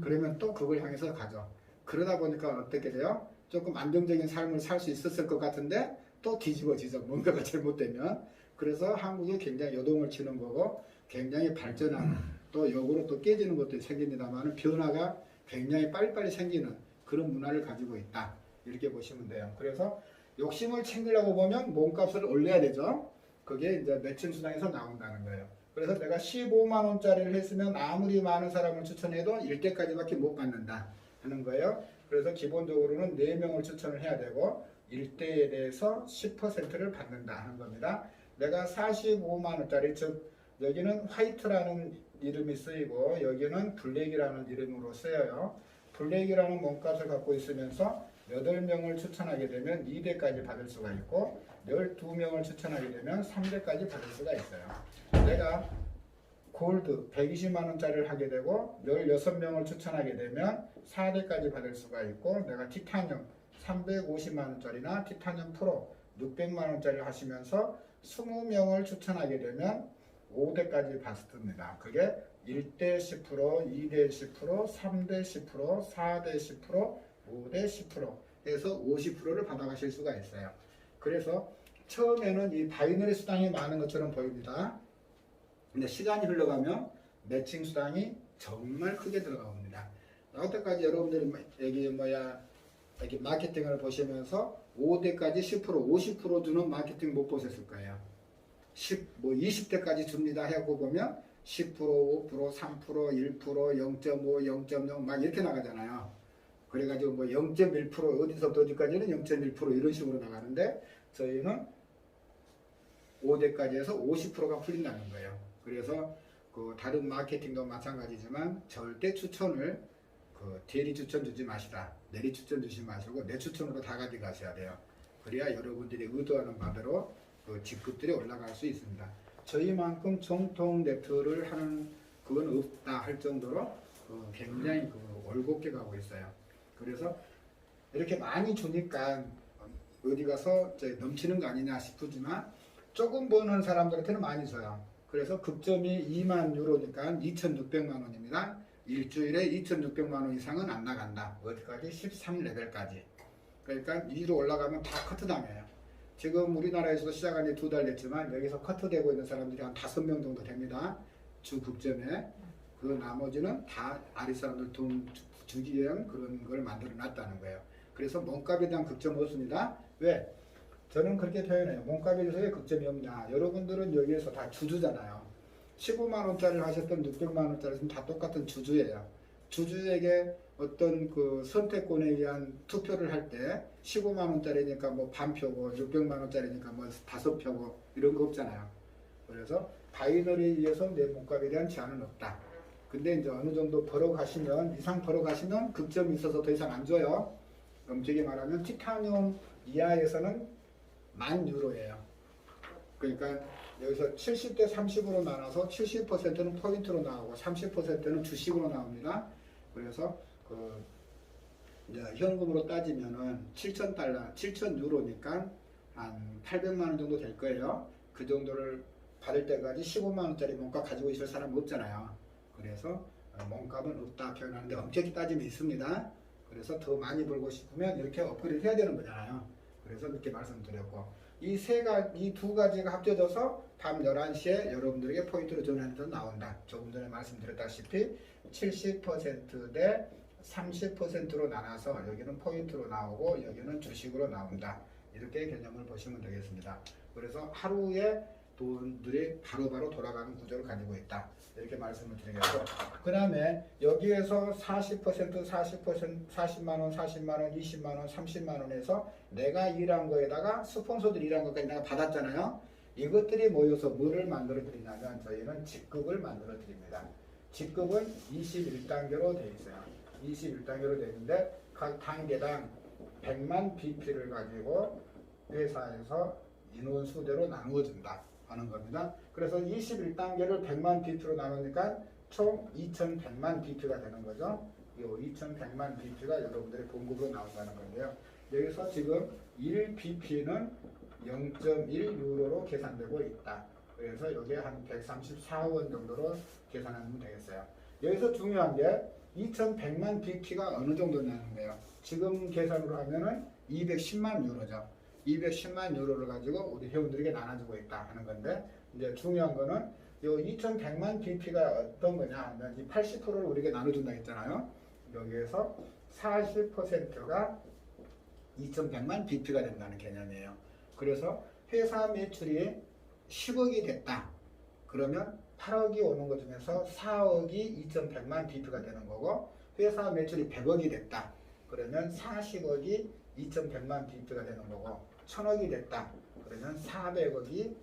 그러면 또 그걸 향해서 가죠. 그러다 보니까 어떻게 돼요? 조금 안정적인 삶을 살 수 있었을 것 같은데 또 뒤집어지죠. 뭔가가 잘못되면. 그래서 한국이 굉장히 요동을 치는 거고 굉장히 발전하는 또 역으로 또 깨지는 것도 생깁니다만 변화가 굉장히 빨리빨리 생기는 그런 문화를 가지고 있다. 이렇게 보시면 돼요. 그래서 욕심을 챙기려고 보면 몸값을 올려야 되죠. 그게 이제 매칭 수당에서 나온다는 거예요. 그래서 내가 15만 원짜리를 했으면 아무리 많은 사람을 추천해도 1대까지밖에 못 받는다 하는 거예요. 그래서 기본적으로는 4명을 추천을 해야 되고 1대에 대해서 10%를 받는다 하는 겁니다. 내가 45만 원짜리 즉 여기는 화이트라는 이름이 쓰이고 여기는 블랙이라는 이름으로 쓰여요. 블랙이라는 몸값을 갖고 있으면서 8명을 추천하게 되면 2대까지 받을 수가 있고 12명을 추천하게 되면 3대까지 받을 수가 있어요. 내가 골드 120만 원짜리를 하게 되고 16명을 추천하게 되면 4대까지 받을 수가 있고 내가 티타늄 350만 원짜리나 티타늄 프로 600만 원짜리 하시면서 20명을 추천하게 되면 5대까지 받습니다. 그게 1대 10%, 2대 10%, 3대 10%, 4대 10%, 5대 10% 해서 50%를 받아가실 수가 있어요. 그래서 처음에는 이 바이너리 수당이 많은 것처럼 보입니다. 근데 시간이 흘러가면 매칭 수당이 정말 크게 들어갑니다. 여태까지 여러분들이 여기 마케팅을 보시면서 5대까지 10%, 50% 주는 마케팅 못 보셨을 거예요. 20대까지 줍니다 하고 보면 10%, 5%, 3%, 1%, 0.5, 0.0 막 이렇게 나가잖아요. 그래가지고 0.1% 어디서부터 어디까지는 0.1% 이런 식으로 나가는데 저희는 5대까지 해서 50%가 풀린다는 거예요. 그래서 그 다른 마케팅도 마찬가지지만 절대 추천을 대리 추천 주지 마시라. 내리 추천 주지 마시고 내 추천으로 다 가져가셔야 돼요. 그래야 여러분들이 의도하는 바대로 그 직급들이 올라갈 수 있습니다. 저희만큼 정통 네트를 하는 그건 없다 할 정도로 굉장히 올곧게 가고 있어요. 그래서 이렇게 많이 주니까 어디 가서 넘치는 거 아니냐 싶지만 조금 버는 사람들한테는 많이 줘요. 그래서 급점이 2만 유로니까 2,600만 원입니다. 일주일에 2,600만 원 이상은 안 나간다. 어디까지? 13레벨까지. 그러니까 위로 올라가면 다 커트당해요. 지금 우리나라에서도 시작한 지 2달 됐지만 여기서 커트되고 있는 사람들이 한 5명 정도 됩니다. 주 급점에. 그 나머지는 다 아리 사람들 돈 주기 위한 그런 걸 만들어 놨다는 거예요. 그래서 몸값에 대한 극점은 없습니다. 왜? 저는 그렇게 표현해요. 몸값에 대해서 왜 극점이 없냐. 여러분들은 여기에서 다 주주잖아요. 15만 원짜리를 하셨던 600만 원짜리는 다 똑같은 주주예요. 주주에게 어떤 그 선택권에 의한 투표를 할 때 15만 원짜리니까 반표고 600만 원짜리니까 5표고 이런 거 없잖아요. 그래서 바이너리에 의해서 내 몸값에 대한 제한은 없다. 근데 이제 어느 정도 벌어가시면 이상 벌어가시면 극점이 있어서 더 이상 안 줘요. 엄격히 말하면 티타늄 이하에서는 10,000유로예요. 그러니까 여기서 70대 30으로 나눠서 70%는 포인트로 나오고 30%는 주식으로 나옵니다. 그래서 이제 현금으로 따지면은 7,000달러, 7,000유로니까 한 800만 원 정도 될 거예요. 그 정도를 받을 때까지 15만 원짜리 몸값 가지고 있을 사람 없잖아요. 그래서 몸값은 없다 표현하는데 엄격히 따지면 있습니다. 그래서 더 많이 벌고 싶으면 이렇게 업그레이드 해야 되는 거잖아요. 그래서 이렇게 말씀드렸고 이 두 가지가 합쳐져서 밤 11시에 여러분들에게 포인트로 전환해서 나온다. 조금 전에 말씀드렸다시피 70% 대 30%로 나눠서 여기는 포인트로 나오고 여기는 주식으로 나온다. 이렇게 개념을 보시면 되겠습니다. 그래서 하루에 돈들이 바로바로 돌아가는 구조를 가지고 있다. 이렇게 말씀을 드리겠고 그 다음에 여기에서 40%, 40만원, 40만원, 20만원, 30만원에서 내가 일한 거에다가 스폰서들이 일한 것까지 내가 받았잖아요. 이것들이 모여서 뭐를 만들어 드리냐면 저희는 직급을 만들어 드립니다. 직급은 21단계로 되어 있어요. 21단계로 되어 있는데 각 단계당 100만 BP를 가지고 회사에서 인원 수대로 나누어준다 하는 겁니다. 그래서 21단계를 100만 BP로 나누니까 총 2100만 BP가 되는 거죠. 2100만 BP가 여러분들의 공급으로 나온다는 건데요. 여기서 지금 1BP는 0.1유로로 계산되고 있다. 그래서 여기에 한 134원 정도로 계산하면 되겠어요. 여기서 중요한 게 2100만 BP가 어느 정도냐는 거예요. 지금 계산으로 하면은 210만 유로죠. 210만 유로를 가지고 우리 회원들에게 나눠주고 있다 하는 건데, 이제 중요한 거는 요 2100만 BP가 어떤 거냐 하면 이 80%를 우리에게 나눠준다 했잖아요. 여기에서 40%가 2100만 BP가 된다는 개념이에요. 그래서 회사 매출이 10억이 됐다. 그러면 8억이 오는 것 중에서 4억이 2100만 BP가 되는 거고, 회사 매출이 100억이 됐다. 그러면 40억이 2100만 BP가 되는 거고, 1000억이 됐다. 그러면 400억이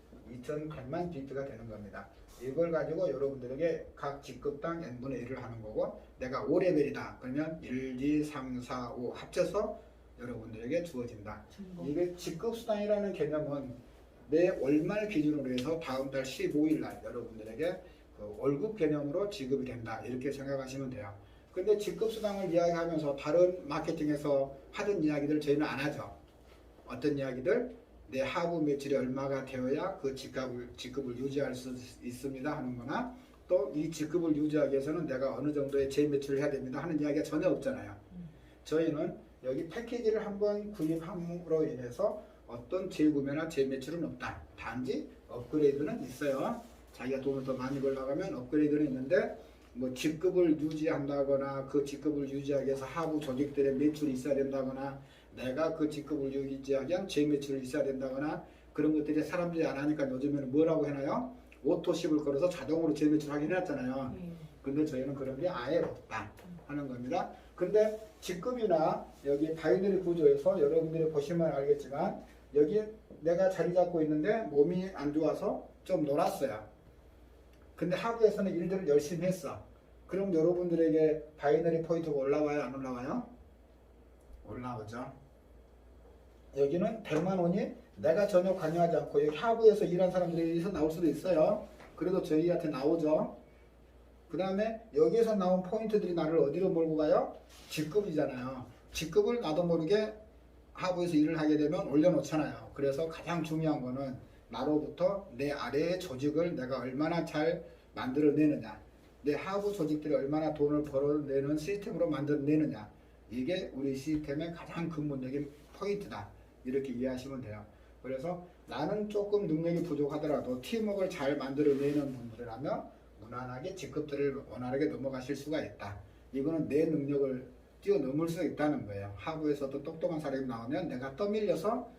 2100만 BP가 되는 겁니다. 이걸 가지고 여러분들에게 각 직급당 n분의 1을 하는 거고, 내가 5레벨이다. 그러면 1, 2, 3, 4, 5 합쳐서 여러분들에게 주어진다. 이게 직급수당이라는 개념은 내 월말 기준으로 해서 다음 달 15일 날 여러분들에게 그 월급 개념으로 지급이 된다. 이렇게 생각하시면 돼요. 근데 직급수당을 이야기하면서 다른 마케팅에서 하던 이야기들 저희는 안 하죠. 어떤 이야기들? 내 하부 매출이 얼마가 되어야 그 직급을 유지할 수 있습니다 하는 거나, 또 이 직급을 유지하기 위해서는 내가 어느 정도의 재매출을 해야 됩니다 하는 이야기가 전혀 없잖아요. 저희는 여기 패키지를 한번 구입함으로 인해서 어떤 재구매나 재매출은 없다. 단지 업그레이드는 있어요. 자기가 돈을 더 많이 벌려가면 업그레이드는 있는데, 뭐 직급을 유지한다거나 그 직급을 유지하기 위해서 하부 조직들의 매출이 있어야 된다거나, 내가 그 직급을 유지하기 위한 재매출이 있어야 된다거나, 그런 것들이 사람들이 안 하니까 요즘에는 뭐라고 해놔요? 오토십을 걸어서 자동으로 재매출 하긴 해놨잖아요. 근데 저희는 그런 게 아예 없다 하는 겁니다. 근데 직급이나 여기 바이너리 구조에서 여러분들이 보시면 알겠지만, 여기 내가 자리 잡고 있는데 몸이 안 좋아서 좀 놀았어요. 근데 하부에서는 일들을 열심히 했어. 그럼 여러분들에게 바이너리 포인트가 올라와요? 안 올라와요? 올라오죠. 여기는 100만 원이 내가 전혀 관여하지 않고 여기 하부에서 일한 사람들에서 나올 수도 있어요. 그래도 저희한테 나오죠. 그 다음에 여기에서 나온 포인트들이 나를 어디로 몰고 가요? 직급이잖아요. 직급을 나도 모르게 하부에서 일을 하게 되면 올려놓잖아요. 그래서 가장 중요한 거는 나로부터 내 아래의 조직을 내가 얼마나 잘 만들어내느냐, 내 하부 조직들이 얼마나 돈을 벌어내는 시스템으로 만들어내느냐, 이게 우리 시스템의 가장 근본적인 포인트다. 이렇게 이해하시면 돼요. 그래서 나는 조금 능력이 부족하더라도 팀워크를 잘 만들어내는 분들이라면 무난하게 직급들을 원활하게 넘어가실 수가 있다. 이거는 내 능력을 뛰어넘을 수 있다는 거예요. 하부에서도 똑똑한 사람이 나오면 내가 떠밀려서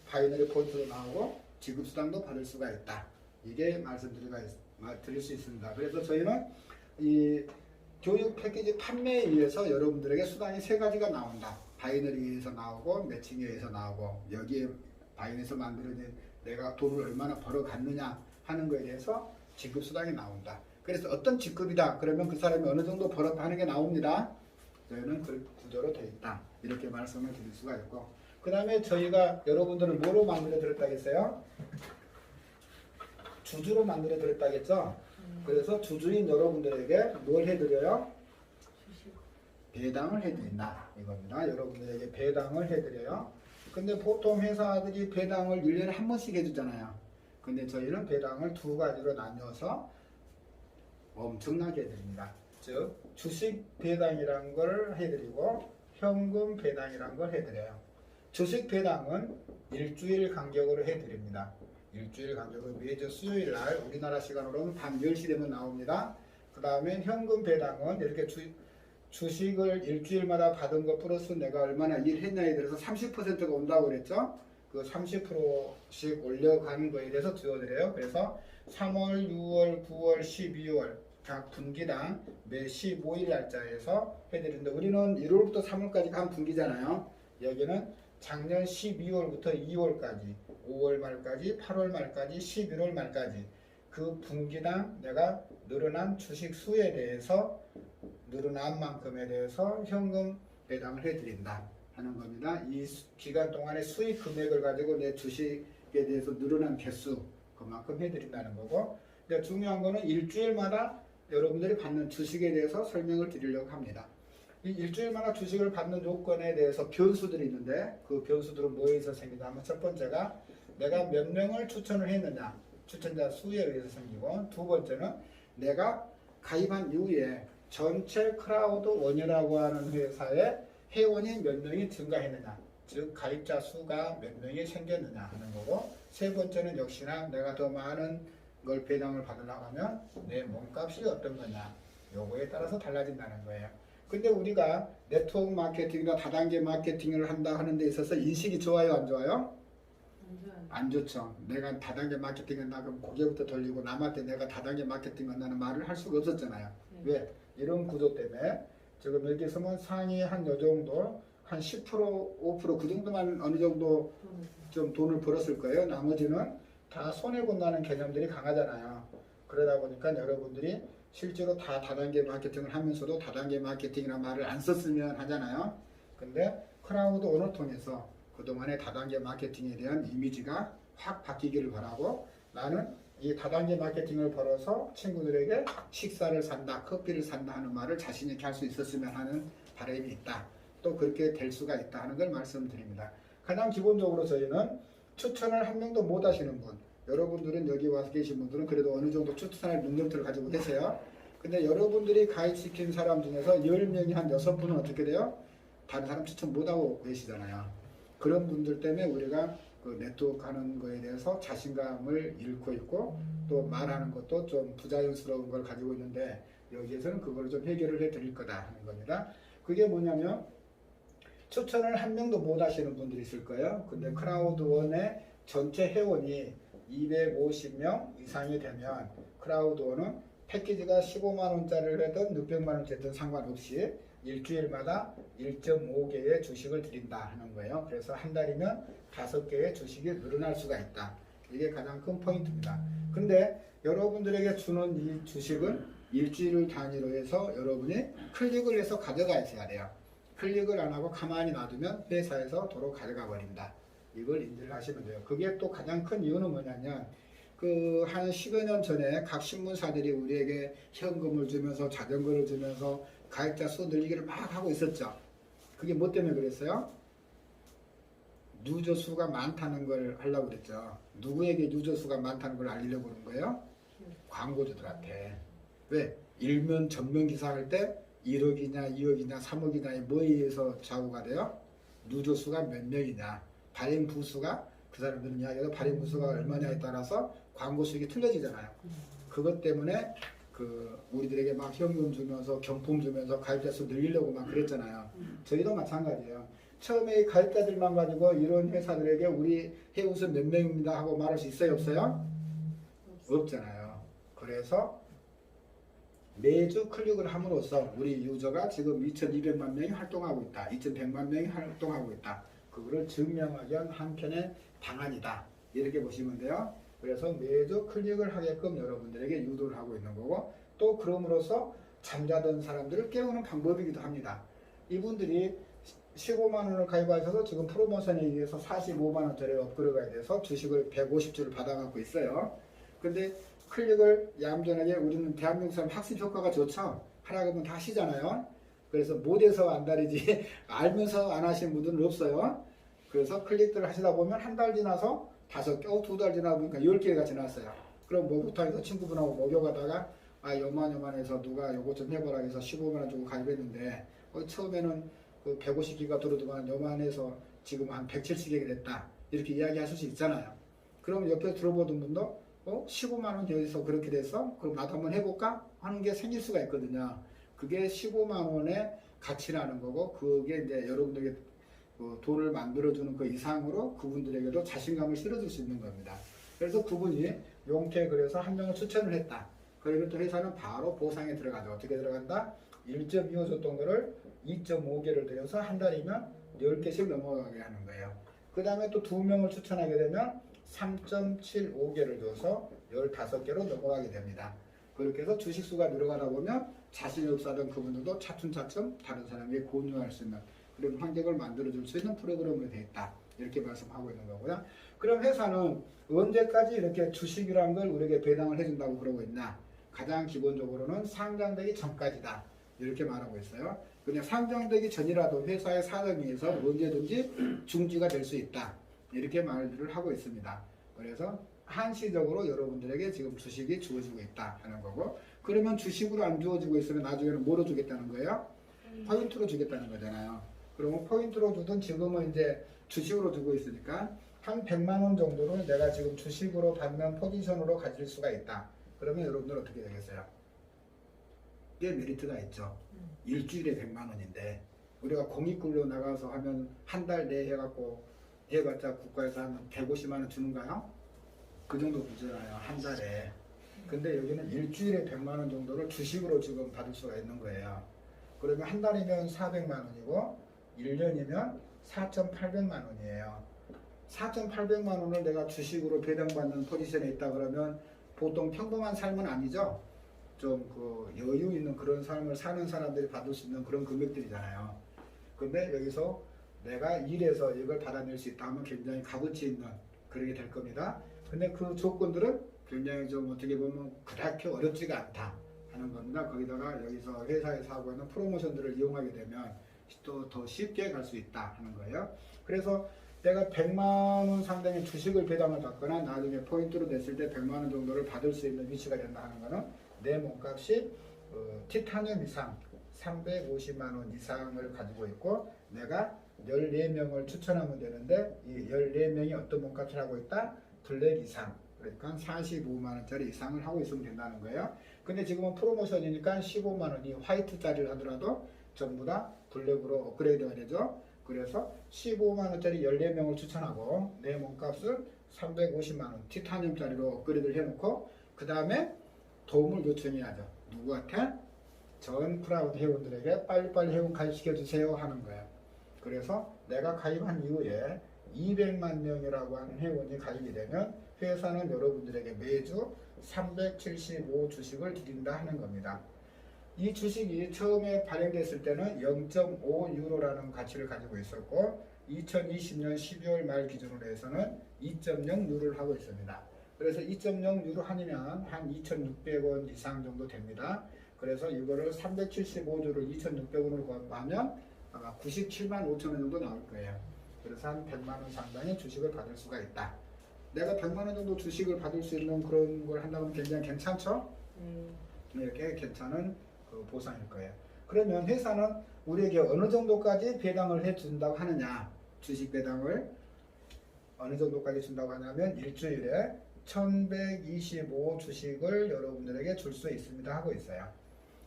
바이너리 포인트도 나오고 지급수당도 받을 수가 있다. 이게 말씀드릴 수 있습니다. 그래서 저희는 이 교육 패키지 판매에 의해서 여러분들에게 수당이 세 가지가 나온다. 바이너리에 의해서 나오고, 매칭에 의해서 나오고, 여기에 바이너리에서 만들어진 내가 돈을 얼마나 벌어갔느냐 하는 거에 대해서 지급수당이 나온다. 그래서 어떤 직급이다 그러면 그 사람이 어느 정도 벌었다 하는 게 나옵니다. 저희는 그 구조로 되어 있다. 이렇게 말씀을 드릴 수가 있고, 그 다음에 저희가 여러분들을 뭐로 만들어 드렸다겠어요? 주주로 만들어 드렸다겠죠? 그래서 주주인 여러분들에게 뭘 해드려요? 배당을 해드린다 이겁니다. 여러분들에게 배당을 해드려요. 근데 보통 회사들이 배당을 1년에 한 번씩 해주잖아요. 근데 저희는 배당을 두 가지로 나뉘어서 엄청나게 해드립니다. 즉 주식 배당이란 걸 해드리고 현금 배당이란 걸 해드려요. 주식 배당은 일주일 간격으로 해드립니다. 일주일 간격으로 매주 수요일 날 우리나라 시간으로는 밤 10시 되면 나옵니다. 그 다음에 현금 배당은 이렇게 주식을 일주일마다 받은 것 플러스 내가 얼마나 일했냐에 대해서 30%가 온다고 그랬죠. 그 30%씩 올려가는 거에 대해서 주어드려요. 그래서 3월, 6월, 9월, 12월 각 분기당 매 15일 날짜에서 해드리는데, 우리는 1월부터 3월까지가 한 분기잖아요. 여기는 작년 12월부터 2월까지, 5월 말까지, 8월 말까지, 11월 말까지 그 분기당 내가 늘어난 주식 수에 대해서, 늘어난 만큼에 대해서 현금 배당을 해드린다 하는 겁니다. 이 기간 동안의 수익 금액을 가지고 내 주식에 대해서 늘어난 개수 그만큼 해드린다는 거고, 근데 중요한 거는 일주일마다 여러분들이 받는 주식에 대해서 설명을 드리려고 합니다. 이 일주일마다 주식을 받는 요건에 대해서 변수들이 있는데 그 변수들은 뭐에 의해서 생기냐면 첫 번째가 내가 몇 명을 추천을 했느냐 추천자 수에 의해서 생기고 두 번째는 내가 가입한 이후에 전체 크라우드 원이라고 하는 회사에 회원이 몇 명이 증가했느냐 즉 가입자 수가 몇 명이 생겼느냐 하는 거고 세 번째는 역시나 내가 더 많은 걸 배당을 받으려고 하면 내 몸값이 어떤 거냐 요거에 따라서 달라진다는 거예요. 근데 우리가 네트워크 마케팅이나 다단계 마케팅을 한다 하는 데 있어서 인식이 좋아요 안 좋아요? 안 좋죠. 내가 다단계 마케팅 한다 그럼 고개부터 돌리고 남한테 내가 다단계 마케팅 한다는 말을 할 수가 없었잖아요. 왜? 이런 구조 때문에 지금 여기서는 상위 한 요 정도 한 10% 5%그 정도만 어느 정도 좀 돈을 벌었을 거예요. 나머지는 다 손해본다는 개념들이 강하잖아요. 그러다 보니까 여러분들이 실제로 다 다단계 마케팅을 하면서도 다단계 마케팅이라는 말을 안 썼으면 하잖아요. 근데 크라우드 오너 통해서 그동안의 다단계 마케팅에 대한 이미지가 확 바뀌기를 바라고 나는 이 다단계 마케팅을 벌어서 친구들에게 식사를 산다, 커피를 산다 하는 말을 자신 있게 할 수 있었으면 하는 바람이 있다. 또 그렇게 될 수가 있다 하는 걸 말씀드립니다. 가장 기본적으로 저희는 추천을 한 명도 못 하시는 분 여러분들은 여기 와서 계신 분들은 그래도 어느 정도 추천할 능력들을 가지고 계세요. 근데 여러분들이 가입시킨 사람 중에서 10명이 한 6분은 어떻게 돼요? 다른 사람 추천 못하고 계시잖아요. 그런 분들 때문에 우리가 그 네트워크 하는 거에 대해서 자신감을 잃고 있고 또 말하는 것도 좀 부자연스러운 걸 가지고 있는데 여기에서는 그걸 좀 해결을 해 드릴 거다 하는 겁니다. 그게 뭐냐면 추천을 한 명도 못 하시는 분들이 있을 거예요. 근데 크라우드원의 전체 회원이 250명 이상이 되면 크라우드원은 패키지가 15만원짜리를 해든 600만원짜리든 상관없이 일주일마다 1.5개의 주식을 드린다 하는 거예요. 그래서 한 달이면 5개의 주식이 늘어날 수가 있다. 이게 가장 큰 포인트입니다. 근데 여러분들에게 주는 이 주식은 일주일 단위로 해서 여러분이 클릭을 해서 가져가셔야 돼요. 클릭을 안 하고 가만히 놔두면 회사에서 도로 가져가 버린다. 이걸 인지를 하시면 돼요. 그게 또 가장 큰 이유는 뭐냐면 그 한 10여 년 전에 각 신문사들이 우리에게 현금을 주면서 자전거를 주면서 가입자 수 늘리기를 막 하고 있었죠. 그게 뭐 때문에 그랬어요? 유저 수가 많다는 걸 하려고 그랬죠. 누구에게 유저 수가 많다는 걸 알리려고 그런 거예요? 광고주들한테. 왜? 일면 전면 기사 할 때 1억이냐 2억이냐 3억이냐 뭐에 의해서 좌우가 돼요? 유저 수가 몇 명이냐 발행 부수가 그 사람들은 이야기해도 발행 부수가 얼마냐에 따라서 광고 수익이 틀려지잖아요. 그것 때문에 그 우리들에게 막 현금 주면서 경품 주면서 가입자 수 늘리려고 막 그랬잖아요. 저희도 마찬가지예요. 처음에 가입자들만 가지고 이런 회사들에게 우리 회원수 몇 명입니다 하고 말할 수 있어요 없어요? 없잖아요. 그래서 매주 클릭을 함으로써 우리 유저가 지금 2200만 명이 활동하고 있다. 2100만 명이 활동하고 있다. 그거를 증명하기 위한 한편의 방안이다. 이렇게 보시면 돼요. 그래서 매주 클릭을 하게끔 여러분들에게 유도를 하고 있는 거고 또 그럼으로써 잠자던 사람들을 깨우는 방법이기도 합니다. 이분들이 15만 원을 가입하셔서 지금 프로모션에 의해서 45만 원짜리 업그레이드가 돼서 주식을 150주를 받아갖고 있어요. 근데 클릭을 얌전하게 우리는 대한민국 사람 학습 효과가 좋죠. 하라 그러면 다 하시잖아요. 그래서 못해서 안 다르지 알면서 안 하시는 분들은 없어요. 그래서 클릭들을 하시다 보면 한 달 지나서 5개, 2달 지나다 보니까 10개가 지났어요. 그럼 뭐부터 해서 친구분하고 목욕하다가 요만해서 누가 요거 좀 해보라 해서 15만 원 주고 가입했는데 처음에는 그 150기가 들어오더만 요만해서 지금 한 170개가 됐다. 이렇게 이야기하실 수 있잖아요. 그럼 옆에 들어보던 분도 15만 원 여기서 그렇게 돼서 그럼 나도 한번 해볼까? 하는 게 생길 수가 있거든요. 그게 15만 원의 가치라는 거고 그게 이제 여러분들에게 돈을 만들어주는 그 이상으로 그분들에게도 자신감을 실어줄 수 있는 겁니다. 그래서 그분이 용케 그래서 한 명을 추천을 했다. 그리고 또 회사는 바로 보상에 들어가죠. 어떻게 들어간다? 1.25 줬던 거를 2.5개를 들여서 한 달이면 10개씩 넘어가게 하는 거예요. 그 다음에 또 2명을 추천하게 되면 3.75개를 줘서 15개로 넘어가게 됩니다. 그렇게 해서 주식수가 늘어가다 보면 자신이 없었던 그분들도 차츰차츰 다른 사람에게 공유할 수 있는 그런 환경을 만들어줄 수 있는 프로그램으로 되어 있다. 이렇게 말씀하고 있는 거고요. 그럼 회사는 언제까지 이렇게 주식이라는 걸 우리에게 배당을 해준다고 그러고 있나? 가장 기본적으로는 상장되기 전까지다. 이렇게 말하고 있어요. 그냥 상정되기 전이라도 회사의 사정에 의해서 언제든지 중지가 될 수 있다. 이렇게 말을 하고 있습니다. 그래서 한시적으로 여러분들에게 지금 주식이 주어지고 있다 하는 거고, 그러면 주식으로 안 주어지고 있으면 나중에는 뭐로 주겠다는 거예요? 포인트로 주겠다는 거잖아요. 그러면 포인트로 주든 지금은 이제 주식으로 주고 있으니까 한 100만 원 정도를 내가 지금 주식으로 받는 포지션으로 가질 수가 있다. 그러면 여러분들 어떻게 되겠어요? 꽤 메리트가 있죠. 일주일에 100만 원인데 우리가 공익근로 나가서 하면 한 달 내에 해갖고 해봤자 국가에서 한 150만 원 주는가요? 그 정도 주잖아요, 한 달에. 근데 여기는 일주일에 100만 원 정도를 주식으로 지금 받을 수가 있는 거예요. 그러면 한 달이면 400만 원이고 1년이면 4,800만 원이에요. 4,800만 원을 내가 주식으로 배당받는 포지션에 있다 그러면 보통 평범한 삶은 아니죠. 좀 그 여유 있는 그런 삶을 사는 사람들이 받을 수 있는 그런 금액들이잖아요. 근데 여기서 내가 일해서 이걸 받아낼 수 있다 하면 굉장히 값어치 있는 그렇게 될 겁니다. 근데 그 조건들은 굉장히 좀 어떻게 보면 그렇게 어렵지가 않다 하는 겁니다. 거기다가 여기서 회사에서 하고 있는 프로모션들을 이용하게 되면 또 더 쉽게 갈 수 있다 하는 거예요. 그래서 내가 100만 원 상당의 주식을 배당을 받거나 나중에 포인트로 냈을 때 100만 원 정도를 받을 수 있는 위치가 된다 하는 거는 내 몸값이 티타늄 이상 350만 원 이상을 가지고 있고 내가 14명을 추천하면 되는데 이 14명이 어떤 몸값을 하고 있다? 블랙 이상, 그러니까 45만 원짜리 이상을 하고 있으면 된다는 거예요. 근데 지금은 프로모션이니까 15만 원이 화이트짜리를 하더라도 전부 다 블랙으로 업그레이드가 되죠. 그래서 15만 원짜리 14명을 추천하고 내 몸값을 350만 원 티타늄짜리로 업그레이드를 해놓고 그 다음에 도움을 요청해야죠. 누구한테? 전 크라우드 회원들에게 빨리빨리 회원 가입시켜주세요 하는 거예요. 그래서 내가 가입한 이후에 200만 명이라고 하는 회원이 가입이 되면 회사는 여러분들에게 매주 375 주식을 드린다 하는 겁니다. 이 주식이 처음에 발행됐을 때는 0.5 유로라는 가치를 가지고 있었고 2020년 12월 말 기준으로 해서는 2.0 유로를 하고 있습니다. 그래서 2.0 유로 한이면 한 2,600원 이상 정도 됩니다. 그래서 이거를 375주를 2,600원으로 하면 아마 97만 5천 원 정도 나올 거예요. 그래서 한 100만 원 상당의 주식을 받을 수가 있다. 내가 100만 원 정도 주식을 받을 수 있는 그런 걸 한다면 굉장히 괜찮죠? 이렇게 괜찮은 그 보상일 거예요. 그러면 회사는 우리에게 어느 정도까지 배당을 해준다고 하느냐? 주식 배당을 어느 정도까지 준다고 하냐면 일주일에 1125 주식을 여러분들에게 줄 수 있습니다 하고 있어요.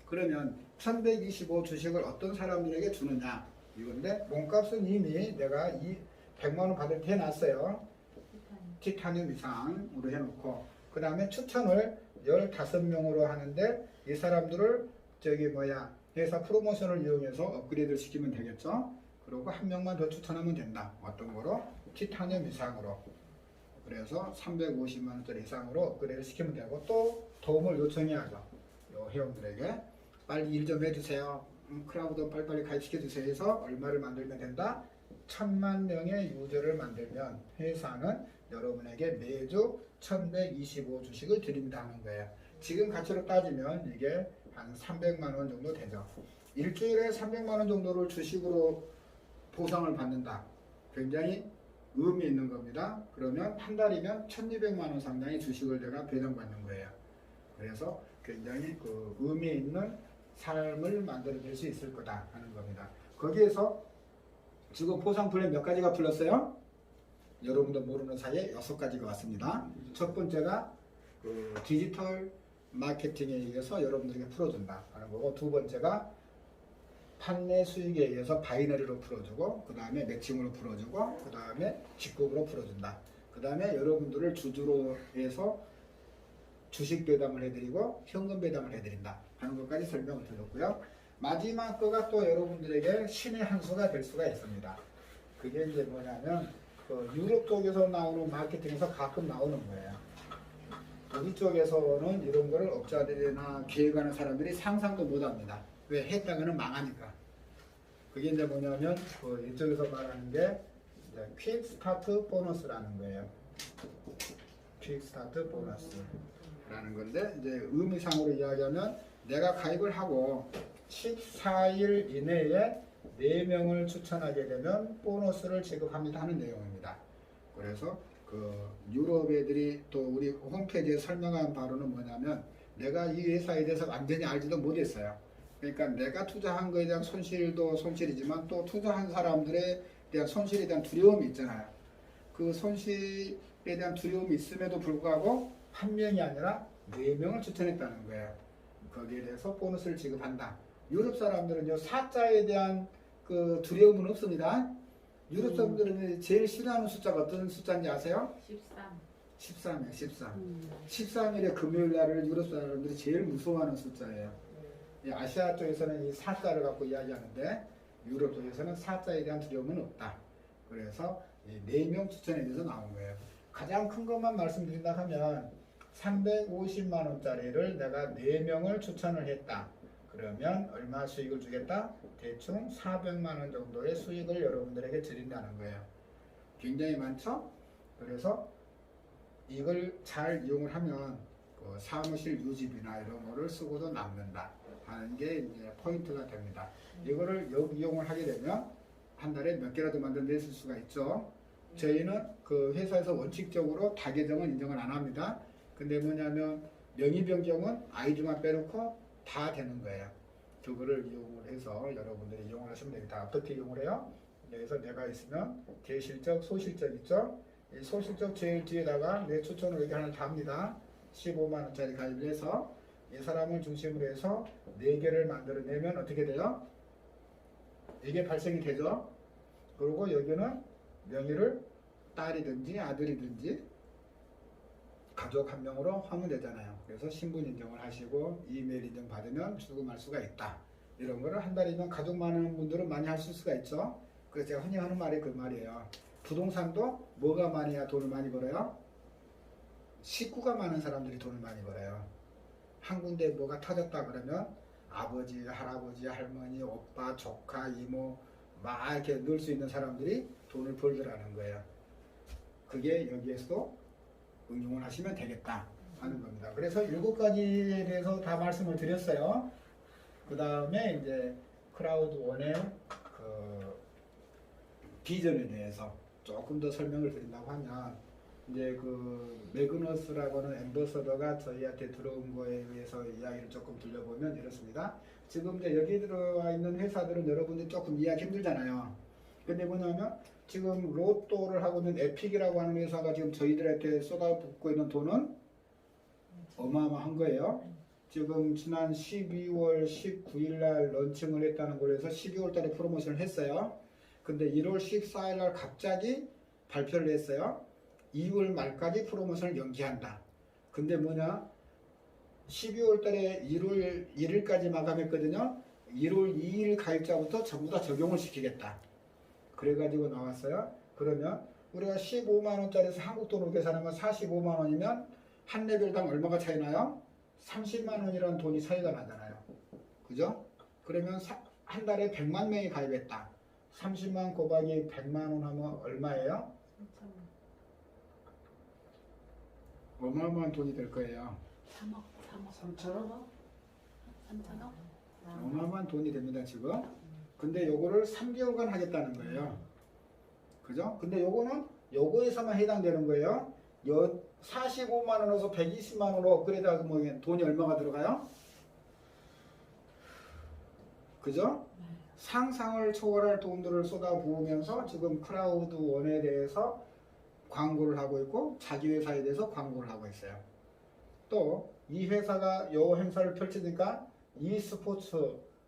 그러면 1125 주식을 어떤 사람들에게 주느냐 이건데 몸값은 이미 내가 이 100만 원 받을 때 해놨어요. 티타늄 이상으로 해놓고 그 다음에 추천을 15명으로 하는데 이 사람들을 회사 프로모션을 이용해서 업그레이드를 시키면 되겠죠. 그리고 한 명만 더 추천하면 된다. 어떤 거로? 티타늄 이상으로. 그래서 350만 원짜리 이상으로 업그레이드 시키면 되고 또 도움을 요청해야죠. 요 회원들에게 빨리 일 좀 해주세요. 크라우드 빨리빨리 가입시켜주세요 해서 얼마를 만들면 된다? 1000만 명의 유저를 만들면 회사는 여러분에게 매주 1125 주식을 드린다 하는 거예요. 지금 가치로 따지면 이게 한 300만 원 정도 되죠. 일주일에 300만 원 정도를 주식으로 보상을 받는다. 굉장히 의미 있는 겁니다. 그러면 한 달이면 1200만 원 상당의 주식을 내가 배당받는 거예요. 그래서 굉장히 그 의미 있는 삶을 만들어낼 수 있을 거다 하는 겁니다. 거기에서 지금 보상 플랜 몇 가지가 풀렸어요? 여러분도 모르는 사이에 6가지가 왔습니다. 첫 번째가 그 디지털 마케팅에 의해서 여러분들에게 풀어준다 하는 거고, 두 번째가 판매 수익에 의해서 바이너리로 풀어주고, 그 다음에 매칭으로 풀어주고, 그 다음에 직급으로 풀어준다. 그 다음에 여러분들을 주주로 해서 주식 배당을 해드리고 현금 배당을 해드린다 하는 것까지 설명을 드렸고요. 마지막 거가 또 여러분들에게 신의 한 수가 될 수가 있습니다. 그게 이제 뭐냐면 그 유럽 쪽에서 나오는 마케팅에서 가끔 나오는 거예요. 우리 쪽에서는 이런 거를 업자들이나 계획하는 사람들이 상상도 못합니다. 왜? 했다가는 망하니까. 그게 이제 뭐냐면 그 이쪽에서 말하는 게 퀵 스타트 보너스라는 거예요. 퀵 스타트 보너스라는 건데 이제 의미상으로 이야기하면 내가 가입을 하고 14일 이내에 4명을 추천하게 되면 보너스를 지급합니다 하는 내용입니다. 그래서 그 유럽 애들이 또 우리 홈페이지에 설명한 바로는 뭐냐면 내가 이 회사에 대해서 완전히 알지도 못했어요. 그러니까 내가 투자한 거에 대한 손실도 손실이지만 또 투자한 사람들에 대한 손실에 대한 두려움이 있잖아요. 그 손실에 대한 두려움이 있음에도 불구하고 한 명이 아니라 4명을 추천했다는 거예요. 거기에 대해서 보너스를 지급한다. 유럽 사람들은요, 사자에 대한 그 두려움은 없습니다. 유럽 사람들은 제일 싫어하는 숫자가 어떤 숫자인지 아세요? 13이에요, 13. 13일의 금요일 날을 유럽 사람들이 제일 무서워하는 숫자예요. 아시아 쪽에서는 이 사자를 갖고 이야기하는데 유럽 쪽에서는 사자에 대한 두려움은 없다. 그래서 4명 추천에 대해서 나온 거예요. 가장 큰 것만 말씀드린다 하면 350만 원짜리를 내가 4명을 추천을 했다. 그러면 얼마 수익을 주겠다? 대충 400만 원 정도의 수익을 여러분들에게 드린다는 거예요. 굉장히 많죠? 그래서 이걸 잘 이용을 하면 그 사무실 유지비나 이런 거를 쓰고도 남는다 하는 게 이제 포인트가 됩니다. 이거를 이용을 하게 되면 한 달에 몇 개라도 만들어낼 수가 있죠. 저희는 그 회사에서 원칙적으로 다계정은 인정을 안 합니다. 근데 뭐냐면 명의 변경은 아이디만 빼놓고 다 되는 거예요. 그거를 이용을 해서 여러분들이 이용을 하시면 됩니다. 어떻게 이용을 해요? 여기서 내가 있으면 대실적, 소실적 있죠? 이 소실적 제일 뒤에다가 내 추천을 여기 하나 답니다. 15만 원짜리 가입을 해서 이 사람을 중심으로 해서 4개를 만들어내면 어떻게 돼요? 이게 발생이 되죠? 그리고 여기는 명의를 딸이든지 아들이든지 가족 한 명으로 하면 되잖아요. 그래서 신분 인정을 하시고 이메일 인정 받으면 출금할 수가 있다. 이런 거를 한 달이면 가족 많은 분들은 많이 하실 수가 있죠. 그래서 제가 흔히 하는 말이 그 말이에요. 부동산도 뭐가 많아야 돈을 많이 벌어요? 식구가 많은 사람들이 돈을 많이 벌어요. 한 군데 뭐가 터졌다 그러면 아버지, 할아버지, 할머니, 오빠, 조카, 이모 막 이렇게 넣을 수 있는 사람들이 돈을 벌더라는 거예요. 그게 여기에서도 응용을 하시면 되겠다 하는 겁니다. 그래서 7가지에 대해서 다 말씀을 드렸어요. 그 다음에 이제 크라우드 원의 그 비전에 대해서 조금 더 설명을 드린다고 하면 이제 그 매그너스라고 하는 앰버서더가 저희한테 들어온 거에 의해서 이야기를 조금 들려보면 이렇습니다. 지금 이제 여기 들어와 있는 회사들은 여러분들이 조금 이해하기 힘들잖아요. 근데 뭐냐면 지금 로또를 하고 있는 에픽이라고 하는 회사가 지금 저희들한테 쏟아붓고 있는 돈은 어마어마한 거예요. 지금 지난 12월 19일 날 런칭을 했다는 걸로 해서 12월 달에 프로모션을 했어요. 근데 1월 14일 날 갑자기 발표를 했어요. 2월 말까지 프로모션을 연기한다. 근데 뭐냐? 12월 달에 1월 1일까지 마감했거든요. 1월 2일 가입자부터 전부 다 적용을 시키겠다. 그래가지고 나왔어요. 그러면 우리가 15만 원짜리에서 한국 돈으로 계산하면 45만 원이면 한 레벨당 얼마가 차이 나요? 30만 원이라는 돈이 차이가 나잖아요. 그죠? 그러면 한 달에 100만 명이 가입했다. 30만 곱하기 100만 원 하면 얼마예요? 3,000원. 어마어마한 돈이 될 거예요. 3천원? 3,000원? 어마어마한 돈이 됩니다, 지금. 근데 요거를 3개월간 하겠다는 거예요. 그죠? 근데 요거는 요거에서만 해당되는 거예요. 45만 원에서 120만 원으로 업그레이드 하면 돈이 얼마가 들어가요? 그죠? 상상을 초월할 돈들을 쏟아부으면서 지금 크라우드 원에 대해서 광고를 하고 있고 자기 회사에 대해서 광고를 하고 있어요. 또 이 회사가 요 행사를 펼치니까 e스포츠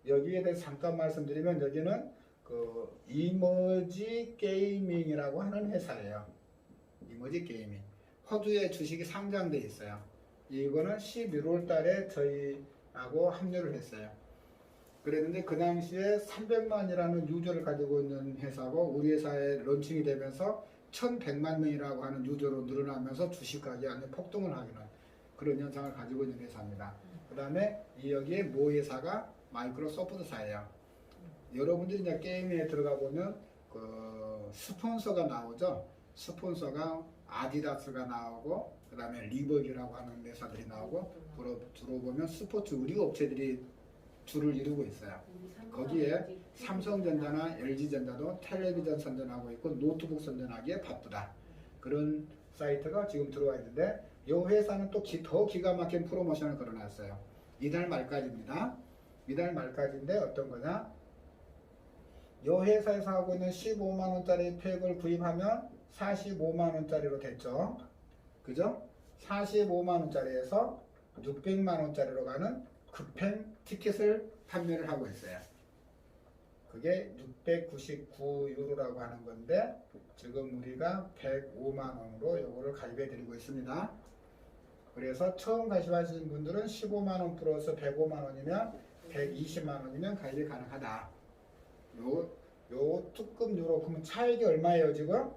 여기에 대해서 잠깐 말씀드리면 여기는 그 이머지 게이밍이라고 하는 회사예요. 이머지 게이밍. 호주에 주식이 상장돼 있어요. 이거는 11월 달에 저희하고 합류를 했어요. 그랬는데 그 당시에 300만이라는 유저를 가지고 있는 회사고 우리 회사에 런칭이 되면서 1100만 명이라고 하는 유저로 늘어나면서 주식 가격이 완전 폭등을 하기는 그런 현상을 가지고 있는 회사입니다. 그 다음에 여기에 모 회사가 마이크로소프트사예요. 여러분들이 이제 게임에 들어가 보면 그 스폰서가 나오죠. 스폰서가 아디다스가 나오고 그 다음에 리버기라고 하는 회사들이 나오고 들어보면 스포츠 의류 업체들이 줄을 이루고 있어요. 거기에 삼성전자나 LG전자도 텔레비전 선전하고 있고 노트북 선전하기에 바쁘다. 그런 사이트가 지금 들어와 있는데 이 회사는 또 더 기가 막힌 프로모션을 걸어놨어요. 이달 말까지입니다. 이달 말까지인데 어떤 거냐? 이 회사에서 하고 있는 15만 원짜리 팩을 구입하면 45만 원짜리로 됐죠. 그죠? 45만 원짜리에서 600만 원짜리로 가는 급행 티켓을 판매를 하고 있어요. 그게 699유로라고 하는 건데 지금 우리가 105만 원으로 요거를 가입해 드리고 있습니다. 그래서 처음 가입하신 분들은 15만 원 플러스 105만 원이면 120만 원이면 가입이 가능하다. 요 특급 유로 그러면 차액이 얼마예요 지금?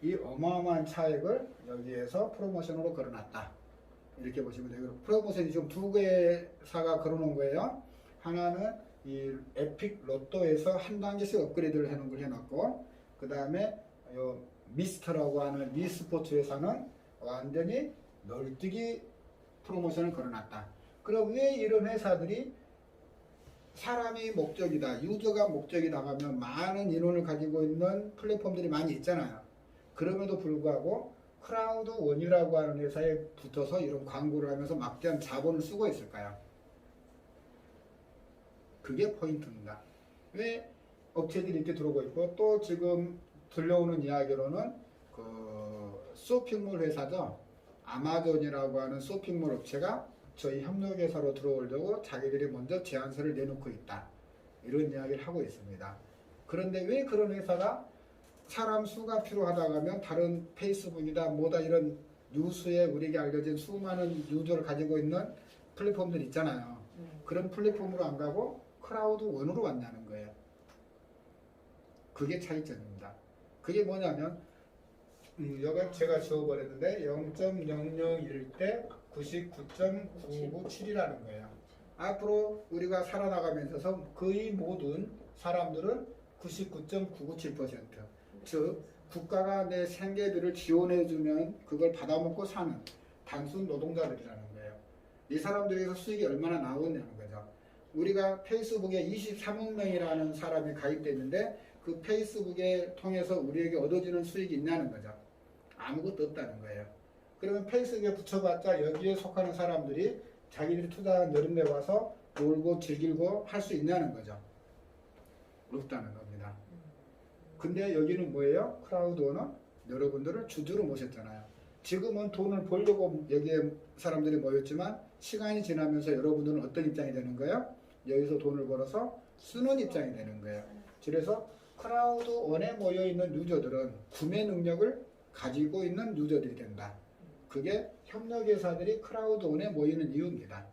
이 어마어마한 차액을 여기에서 프로모션으로 걸어놨다. 이렇게 보시면 돼요. 프로모션이 지금 두 개사가 걸어놓은 거예요. 하나는 이 에픽 로또에서 한 단계씩 업그레이드를 해놓은 걸 해놨고, 그 다음에 요 미스터라고 하는 미스포츠 회사는 완전히 널뛰기 프로모션을 걸어놨다. 그럼 왜 이런 회사들이 사람이 목적이다, 유저가 목적이다 하면 많은 인원을 가지고 있는 플랫폼들이 많이 있잖아요. 그럼에도 불구하고 크라우드 원이라고 하는 회사에 붙어서 이런 광고를 하면서 막대한 자본을 쓰고 있을까요? 그게 포인트입니다. 왜 업체들이 이렇게 들어오고 있고, 또 지금 들려오는 이야기로는 그 쇼핑몰 회사죠. 아마존이라고 하는 쇼핑몰 업체가 저희 협력회사로 들어오려고 자기들이 먼저 제안서를 내놓고 있다. 이런 이야기를 하고 있습니다. 그런데 왜 그런 회사가 사람 수가 필요하다고 하면 다른 페이스북이다 뭐다 이런 뉴스에 우리에게 알려진 수많은 유저를 가지고 있는 플랫폼들 있잖아요. 그런 플랫폼으로 안 가고 크라우드 원으로 왔냐는 거예요. 그게 차이점입니다. 그게 뭐냐면 여기 제가 지워버렸는데 0.001 대 99.997이라는 거예요. 앞으로 우리가 살아나가면서 거의 모든 사람들은 99.997%, 즉 국가가 내 생계비를 지원해주면 그걸 받아먹고 사는 단순 노동자들이라는 거예요. 이 사람들에게서 수익이 얼마나 나오냐는 거죠. 우리가 페이스북에 23억 명이라는 사람이 가입됐는데 그 페이스북에 통해서 우리에게 얻어지는 수익이 있냐는 거죠. 아무것도 없다는 거예요. 그러면 페이스북에 붙여봤자 여기에 속하는 사람들이 자기들이 투자한 여름에 와서 놀고 즐기고 할 수 있냐는 거죠. 없다는 겁니다. 근데 여기는 뭐예요? 크라우드원은 여러분들을 주주로 모셨잖아요. 지금은 돈을 벌려고 여기에 사람들이 모였지만 시간이 지나면서 여러분들은 어떤 입장이 되는 거예요? 여기서 돈을 벌어서 쓰는 입장이 되는 거예요. 그래서 크라우드원에 모여있는 유저들은 구매 능력을 가지고 있는 유저들이 된다. 그게 협력회사들이 크라우드원에 모이는 이유입니다.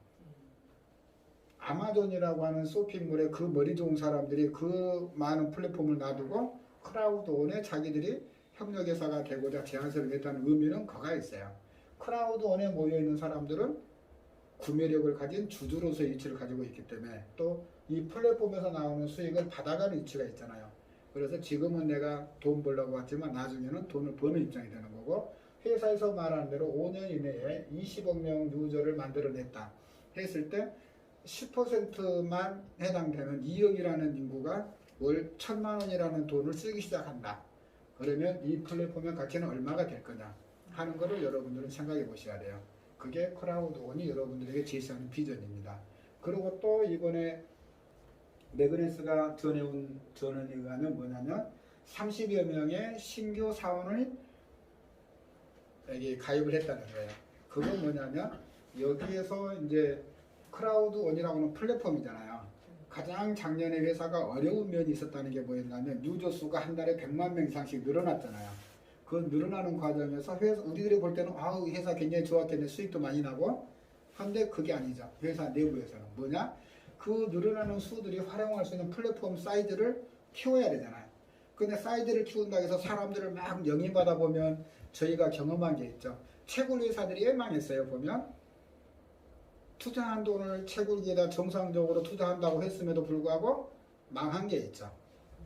아마존이라고 하는 쇼핑몰에 그 머리 좋은 사람들이 그 많은 플랫폼을 놔두고 크라우드원에 자기들이 협력회사가 되고자 제안서를 냈다는 의미는 거가 있어요. 크라우드원에 모여있는 사람들은 구매력을 가진 주주로서의 위치를 가지고 있기 때문에 또 이 플랫폼에서 나오는 수익을 받아가는 위치가 있잖아요. 그래서 지금은 내가 돈 벌려고 왔지만 나중에는 돈을 버는 입장이 되는 거고, 회사에서 말하는 대로 5년 이내에 20억 명 유저를 만들어냈다 했을 때 10%만 해당되는 2억이라는 인구가 월 1,000만 원이라는 돈을 쓰기 시작한다. 그러면 이 플랫폼의 가치는 얼마가 될 거냐 하는 것을 여러분들은 생각해 보셔야 돼요. 그게 크라우드원이 여러분들에게 제시하는 비전입니다. 그리고 또 이번에 매그네스가 전해온 전언에 의하면 뭐냐면 30여 명의 신규 사원을 여기 가입을 했다는 거예요. 그건 뭐냐면 여기에서 이제 크라우드원이라고 하는 플랫폼이잖아요. 가장 작년에 회사가 어려운 면이 있었다는 게 뭐였냐면 유저 수가 한 달에 100만 명 이상씩 늘어났잖아요. 그 늘어나는 과정에서 우리들이 볼 때는 아우 회사 굉장히 좋았겠네, 수익도 많이 나고. 근데 그게 아니죠. 회사 내부에서는 뭐냐? 그 늘어나는 수들이 활용할 수 있는 플랫폼 사이즈를 키워야 되잖아요. 근데 사이즈를 키운다고 해서 사람들을 막 영입하다 보면 저희가 경험한 게 있죠. 채굴 회사들이 왜 망했어요? 보면 투자한 돈을 채굴기에다 정상적으로 투자한다고 했음에도 불구하고 망한 게 있죠.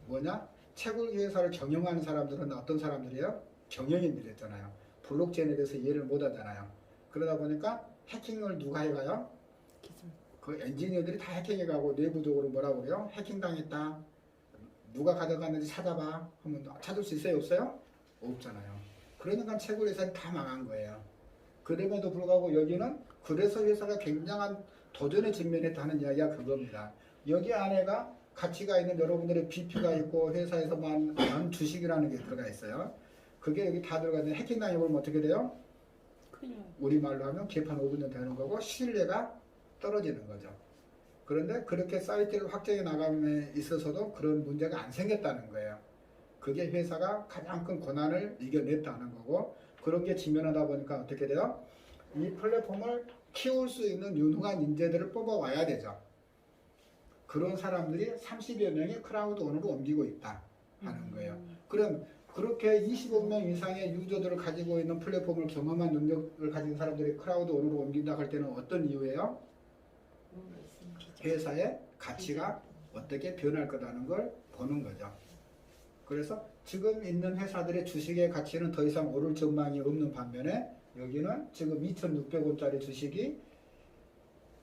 뭐냐? 채굴기 회사를 경영하는 사람들은 어떤 사람들이에요? 경영인들이었잖아요. 블록체인에 대해서 이해를 못 하잖아요. 그러다 보니까 해킹을 누가 해가요? 그 엔지니어들이 다 해킹해가고 내부적으로 뭐라고 그래요? 해킹당했다. 누가 가져갔는지 찾아봐. 하면 찾을 수 있어요? 없어요? 없잖아요. 그러니까 채굴 회사는 다 망한 거예요. 그럼에도 불구하고 여기는 그래서 회사가 굉장한 도전에 직면했다는 이야기가 그겁니다. 여기 안에가 가치가 있는 여러분들의 BP가 있고 회사에서만 주식이라는 게 들어가 있어요. 그게 여기 다 들어가 있는데 해킹 당해보면 어떻게 돼요? 그냥 우리말로 하면 개판 5분전 되는 거고 신뢰가 떨어지는 거죠. 그런데 그렇게 사이트를 확장해 나감에 있어서도 그런 문제가 안 생겼다는 거예요. 그게 회사가 가장 큰 고난을 이겨냈다는 거고 그런 게 직면하다 보니까 어떻게 돼요? 이 플랫폼을 키울 수 있는 유능한 인재들을 뽑아와야 되죠. 그런 사람들이 30여 명이 크라우드 원으로 옮기고 있다 하는 거예요. 그럼 그렇게 25명 이상의 유저들을 가지고 있는 플랫폼을 경험한 능력을 가진 사람들이 크라우드 원으로 옮긴다 할 때는 어떤 이유예요? 뭔가 있으면 회사의 가치가 어떻게 변할 거라는 걸 보는 거죠. 그래서 지금 있는 회사들의 주식의 가치는 더 이상 오를 전망이 없는 반면에 여기는 지금 2,600원짜리 주식이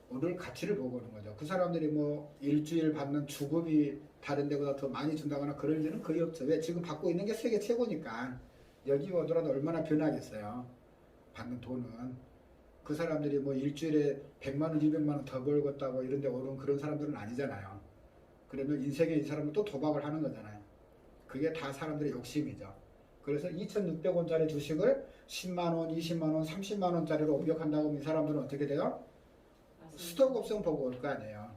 오를 가치를 보고 오는 거죠. 그 사람들이 뭐 일주일 받는 주급이 다른 데보다 더 많이 준다거나 그럴 일은 거의 없죠. 왜? 지금 받고 있는 게 세계 최고니까 여기 오더라도 얼마나 변하겠어요. 받는 돈은. 그 사람들이 뭐 일주일에 100만 원, 200만 원 더 벌겠다고 이런 데 오른 그런 사람들은 아니잖아요. 그러면 인생에 이 사람은 또 도박을 하는 거잖아요. 그게 다 사람들의 욕심이죠. 그래서 2,600원짜리 주식을 10만 원, 20만 원, 30만 원짜리로 옮겨간다고 하면 이 사람들은 어떻게 돼요? 스톡 옵션 보고 올 거 아니에요.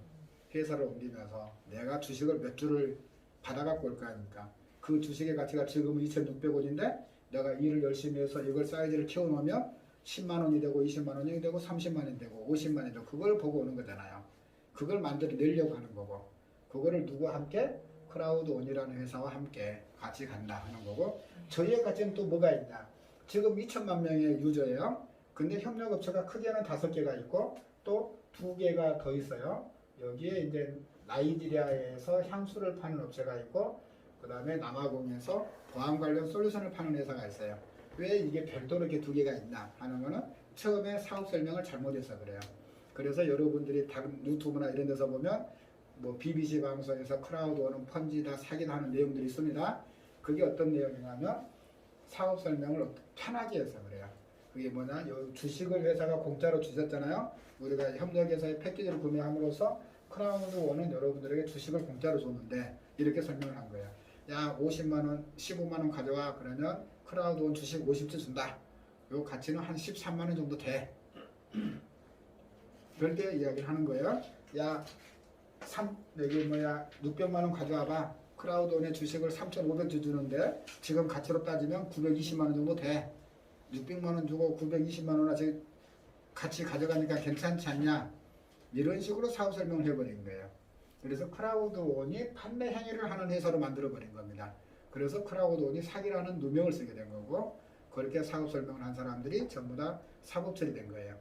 회사를 옮기면서 내가 주식을 몇 주를 받아갖고 올 거 아닙니까? 그 주식의 가치가 지금은 2,600원인데 내가 일을 열심히 해서 이걸 사이즈를 키워놓으면 10만 원이 되고 20만 원이 되고 30만 원이 되고 50만 원이 되고 그걸 보고 오는 거잖아요. 그걸 만들어내려고 하는 거고 그거를 누구와 함께? 크라우드원이라는 회사와 함께 같이 간다 하는 거고 저희의 가치는 또 뭐가 있냐? 지금 2천만 명의 유저예요. 근데 협력업체가 크게는 5개가 있고 또 2개가 더 있어요. 여기에 이제 나이지리아에서 향수를 파는 업체가 있고 그 다음에 남아공에서 보안 관련 솔루션을 파는 회사가 있어요. 왜 이게 별도로 이렇게 2개가 있나 하는 거는 처음에 사업 설명을 잘못해서 그래요. 그래서 여러분들이 다른 유튜브나 이런 데서 보면 뭐 BBC 방송에서 크라우드원은 펀지다 사기다 하는 내용들이 있습니다. 그게 어떤 내용이냐면 사업 설명을 편하게 해서 그래요. 그게 뭐냐? 주식을 회사가 공짜로 주셨잖아요. 우리가 협력회사의 패키지를 구매함으로써 크라우드원은 여러분들에게 주식을 공짜로 줬는데 이렇게 설명을 한 거예요. 야 50만원, 15만원 가져와 그러면 크라우드원 주식 50주 준다. 요 가치는 한 13만원 정도 돼. 그렇게 이야기를 하는 거예요. 야 여기 600만원 가져와봐. 크라우드원의 주식을 3,500주 주는데 지금 가치로 따지면 920만원 정도 돼. 600만원 주고 920만원 아직 같이 가져가니까 괜찮지 않냐? 이런 식으로 사업 설명을 해버린 거예요. 그래서 크라우드원이 판매 행위를 하는 회사로 만들어버린 겁니다. 그래서 크라우드원이 사기라는 누명을 쓰게 된 거고 그렇게 사업 설명을 한 사람들이 전부 다 사법처리 된 거예요.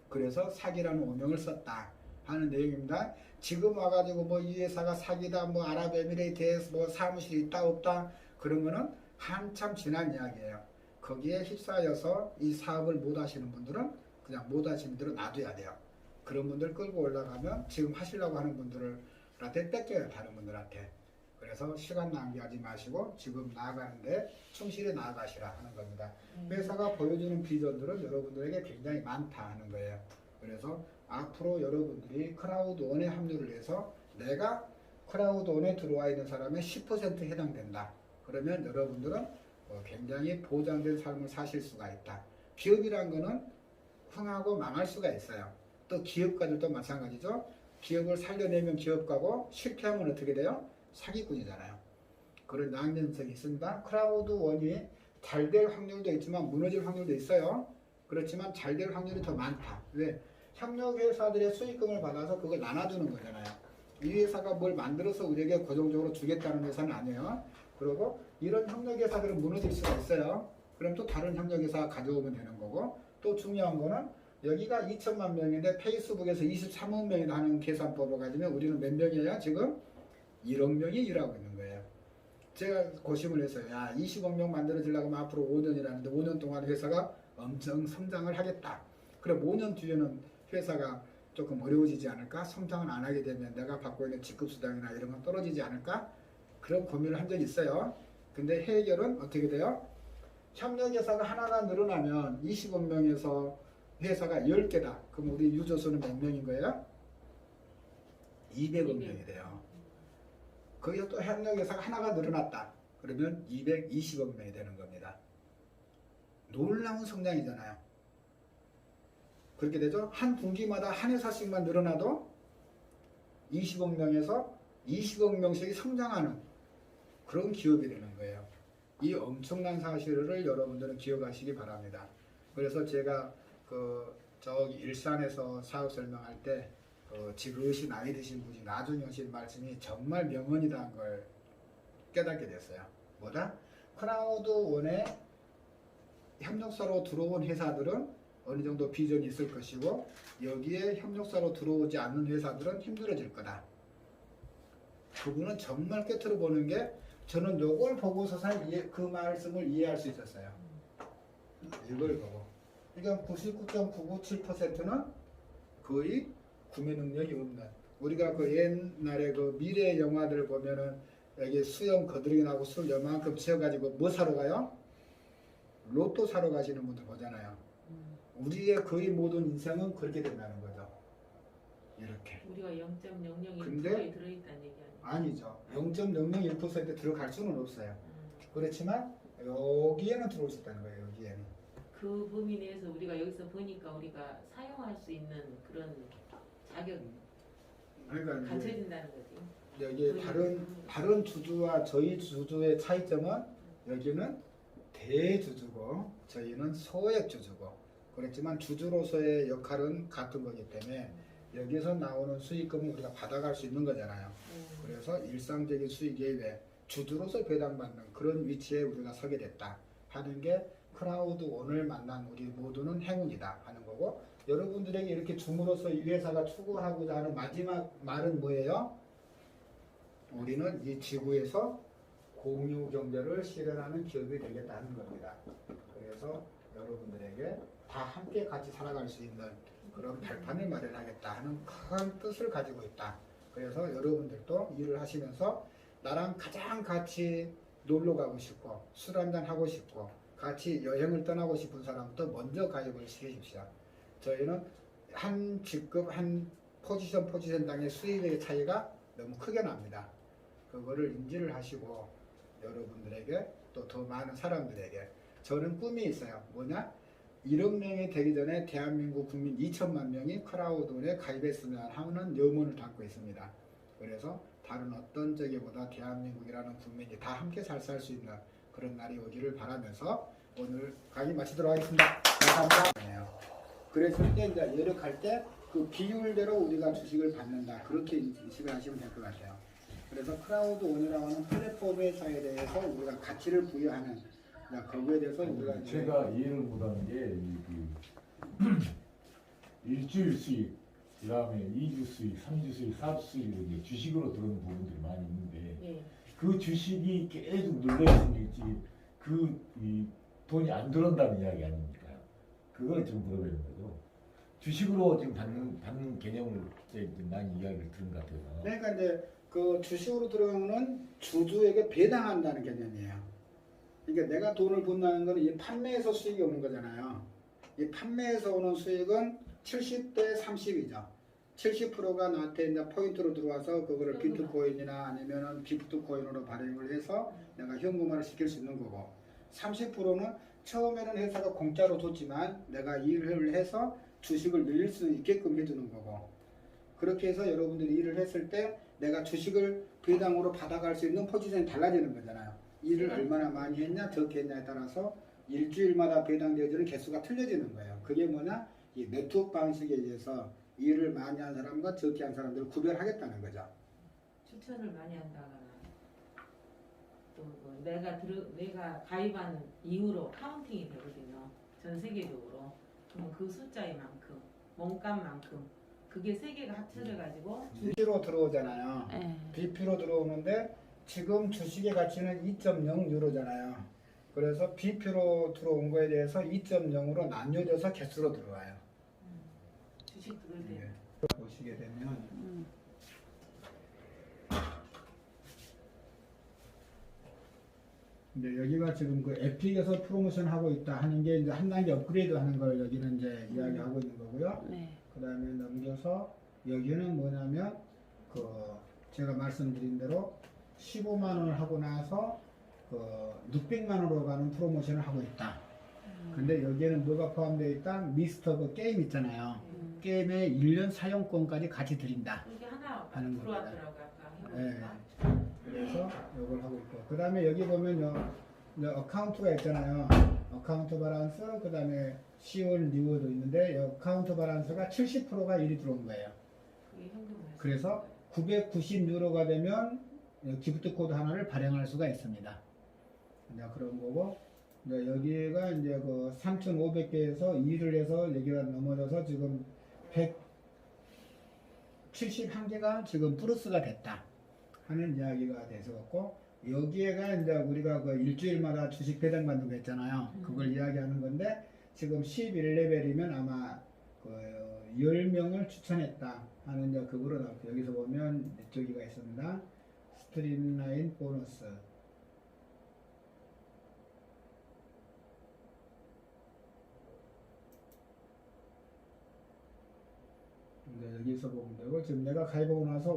그래서 사기라는 오명을 썼다 하는 내용입니다. 지금 와가지고 뭐 이 회사가 사기다, 뭐 아랍에미레이트에 뭐 사무실이 있다 없다 그런 거는 한참 지난 이야기예요. 거기에 휩싸여서 이 사업을 못 하시는 분들은 그냥 못 하시는 분들은 놔둬야 돼요. 그런 분들 끌고 올라가면 지금 하시려고 하는 분들한테 뺏겨요. 다른 분들한테. 그래서 시간 낭비하지 마시고 지금 나아가는데 충실히 나아가시라 하는 겁니다. 회사가 보여주는 비전들은 여러분들에게 굉장히 많다 하는 거예요. 그래서 앞으로 여러분들이 크라우드원에 합류를 해서 내가 크라우드원에 들어와 있는 사람의 10% 해당된다. 그러면 여러분들은 굉장히 보장된 삶을 사실 수가 있다. 기업이란 거는 흥하고 망할 수가 있어요. 또 기업가들도 마찬가지죠. 기업을 살려내면 기업가고 실패하면 어떻게 돼요? 사기꾼이잖아요. 그런 양면성이 있습니다. 크라우드원이 잘 될 확률도 있지만 무너질 확률도 있어요. 그렇지만 잘 될 확률이 더 많다. 왜? 협력회사들의 수익금을 받아서 그걸 나눠주는 거잖아요. 이 회사가 뭘 만들어서 우리에게 고정적으로 주겠다는 회사는 아니에요. 그리고 이런 협력회사들은 무너질 수가 있어요. 그럼 또 다른 협력회사가 가져오면 되는 거고 또 중요한 거는 여기가 2천만 명인데 페이스북에서 23억 명이 하는 계산법을 가지면 우리는 몇 명이에요? 지금 1억 명이 일하고 있는 거예요. 제가 고심을 했어요. 야 20억 명 만들어지려고 하면 앞으로 5년이라는데 5년 동안 회사가 엄청 성장을 하겠다. 그럼 5년 뒤에는 회사가 조금 어려워지지 않을까? 성장을 안 하게 되면 내가 받고 있는 직급수당이나 이런 건 떨어지지 않을까? 그런 고민을 한 적이 있어요. 근데 해결은 어떻게 돼요? 협력회사가 하나가 늘어나면 20억 명에서 회사가 10개다. 그럼 우리 유저수는 몇 명인 거예요? 200억 명이 돼요. 거기서 또 협력회사가 하나가 늘어났다. 그러면 220억 명이 되는 겁니다. 놀라운 성장이잖아요. 그렇게 되죠. 한 분기마다 한 회사씩만 늘어나도 20억 명에서 20억 명씩이 성장하는 그런 기업이 되는 거예요. 이 엄청난 사실을 여러분들은 기억하시기 바랍니다. 그래서 제가 저기 일산에서 사업 설명할 때 지그시 나이 드신 분이 나중에 하신 말씀이 정말 명언이라는 걸 깨닫게 됐어요. 뭐다? 크라우드원에 협력사로 들어온 회사들은 어느 정도 비전이 있을 것이고 여기에 협력사로 들어오지 않는 회사들은 힘들어질 거다. 그분은 정말 꿰뚫어 보는 게 저는 요걸 보고서 그 말씀을 이해할 수 있었어요. 이걸 보고. 그러니까 99.997%는 거의 구매 능력이 없는. 우리가 그 옛날에 그 미래 영화들 보면은 여기 수염 거드르기 나고 술 요만큼 채워가지고 뭐 사러 가요? 로또 사러 가시는 분들 보잖아요. 우리의 거의 모든 인생은 그렇게 된다는 거죠. 이렇게. 우리가 0.001%에 근데 들어있다는 얘기 아니에요? 아니죠. 0.001%에 들어갈 수는 없어요. 그렇지만 여기에는 들어올 수 있다는 거예요. 여기에는. 그 범위 내에서 우리가 여기서 보니까 우리가 사용할 수 있는 그런 자격이 그러니까 이제 갖춰진다는 거지. 여기 다른 주주와 저희 주주의 차이점은 여기는 대주주고 저희는 소액 주주고 그렇지만 주주로서의 역할은 같은 거기 때문에 여기서 나오는 수익금은 우리가 받아갈 수 있는 거잖아요. 그래서 일상적인 수익 외에 주주로서 배당받는 그런 위치에 우리가 서게 됐다 하는 게 크라우드원을 만난 우리 모두는 행운이다 하는 거고 여러분들에게 이렇게 줌으로써 이 회사가 추구하고자 하는 마지막 말은 뭐예요? 우리는 이 지구에서 공유 경제를 실현하는 기업이 되겠다는 겁니다. 그래서 여러분들에게 다 함께 같이 살아갈 수 있는 그런 발판을 마련하겠다 하는 큰 뜻을 가지고 있다. 그래서 여러분들도 일을 하시면서 나랑 가장 같이 놀러 가고 싶고 술 한잔 하고 싶고 같이 여행을 떠나고 싶은 사람부터 먼저 가입을 시키십시오. 저희는 한 직급 한 포지션당의 수익의 차이가 너무 크게 납니다. 그거를 인지를 하시고 여러분들에게 또 더 많은 사람들에게 저는 꿈이 있어요. 뭐냐? 1억 명이 되기 전에 대한민국 국민 2천만 명이 크라우드원에 가입했으면 하는 염원을 담고 있습니다. 그래서 다른 어떤 적이보다 대한민국이라는 국민이 다 함께 잘 살 수 있는 그런 날이 오기를 바라면서 오늘 강의 마치도록 하겠습니다. 감사합니다. 그래서 이제 여력할 때 그 비율대로 우리가 주식을 받는다. 그렇게 인식을 하시면 될 것 같아요. 그래서 크라우드원이라고 하는 플랫폼 회사에 대해서 우리가 가치를 부여하는 거기에 대해서 우리가 제가 이해를 못하는 게 일주일 수익, 그다음에 2주 수익, 3주 수익, 4주 수익 이렇게 주식으로 들어오는 부분들이 많이 있는데 예. 그 주식이 계속 눌려있으면 이 돈이 안 들어온다는 이야기 아닙니까? 그걸 좀 물어보는 거죠. 주식으로 지금 받는 개념을 많이 이야기를 들은 것 같아요. 그러니까 이제 그 주식으로 들어가는 주주에게 배당한다는 개념이에요. 그러니까 내가 돈을 번다는 건 이 판매에서 수익이 오는 거잖아요. 이 판매에서 오는 수익은 70대 30이죠. 70%가 나한테 이제 포인트로 들어와서 그거를 비트코인이나 아니면은 기프트코인으로 발행을 해서 내가 현금화를 시킬 수 있는 거고 30%는 처음에는 회사가 공짜로 줬지만 내가 일을 해서 주식을 늘릴 수 있게끔 해주는 거고 그렇게 해서 여러분들이 일을 했을 때 내가 주식을 배당으로 받아갈 수 있는 포지션이 달라지는 거잖아요. 일을 얼마나 많이 했냐 적게 했냐에 따라서 일주일마다 배당되어지는 개수가 틀려지는 거예요. 그게 뭐냐? 이 네트워크 방식에 의해서 일을 많이 한 사람과 적게 한 사람들을 구별하겠다는 거죠. 추천을 많이 한다거나 또뭐 내가 가입한 이후로 카운팅이 되거든요. 전 세계적으로. 그럼 그 숫자의 만큼, 몸값만큼 그게 세 개가 합쳐져 가지고 BP로 들어오잖아요. 네. BP로 들어오는데 지금 주식의 가치는 2.0 유로잖아요. 그래서 BP로 들어온 거에 대해서 2.0으로 나뉘어져서 개수로 들어와요. 주식 들을 때 보시게 되면 이제 여기가 지금 그 에픽에서 프로모션 하고 있다 하는 게 이제 한 단계 업그레이드 하는 걸 여기는 이제 이야기하고 있는 거고요. 네. 그 다음에 넘겨서 여기는 뭐냐면 그 제가 말씀드린 대로 15만 원을 하고 나서 그 600만 원으로 가는 프로모션을 하고 있다. 근데 여기에는 뭐가 포함되어 있다? 미스터 그 게임 있잖아요. 게임의 1년 사용권까지 같이 드린다. 이게 하나 하는 들어왔더라고요. 아까 예. 해보니까. 그래서 이걸 하고 있고 그 다음에 여기 보면요 어카운트가 있잖아요. 어카운트 바란스 그 다음에 시온 리워도 있는데 이 어카운트 바란스가 70%가 일이 들어온 거예요. 그게 현금 그래서 990유로가 되면 기프트 코드 하나를 발행할 수가 있습니다. 이제 그런 거고 이제 여기가 이제 그 3,500개에서 2를 해서 여기가 넘어져서 지금 171개가 지금 플러스가 됐다 하는 이야기가 돼서갖고 여기에가 이제 우리가 그 일주일마다 주식 배당 받는 거 있잖아요. 그걸 이야기하는 건데 지금 11레벨이면 아마 그 10명을 추천했다 하는 이제 그거로 나왔고 여기서 보면 이쪽이가 있습니다. 스트림라인 보너스 여기서 보면 되고 지금 내가 가입하고 나서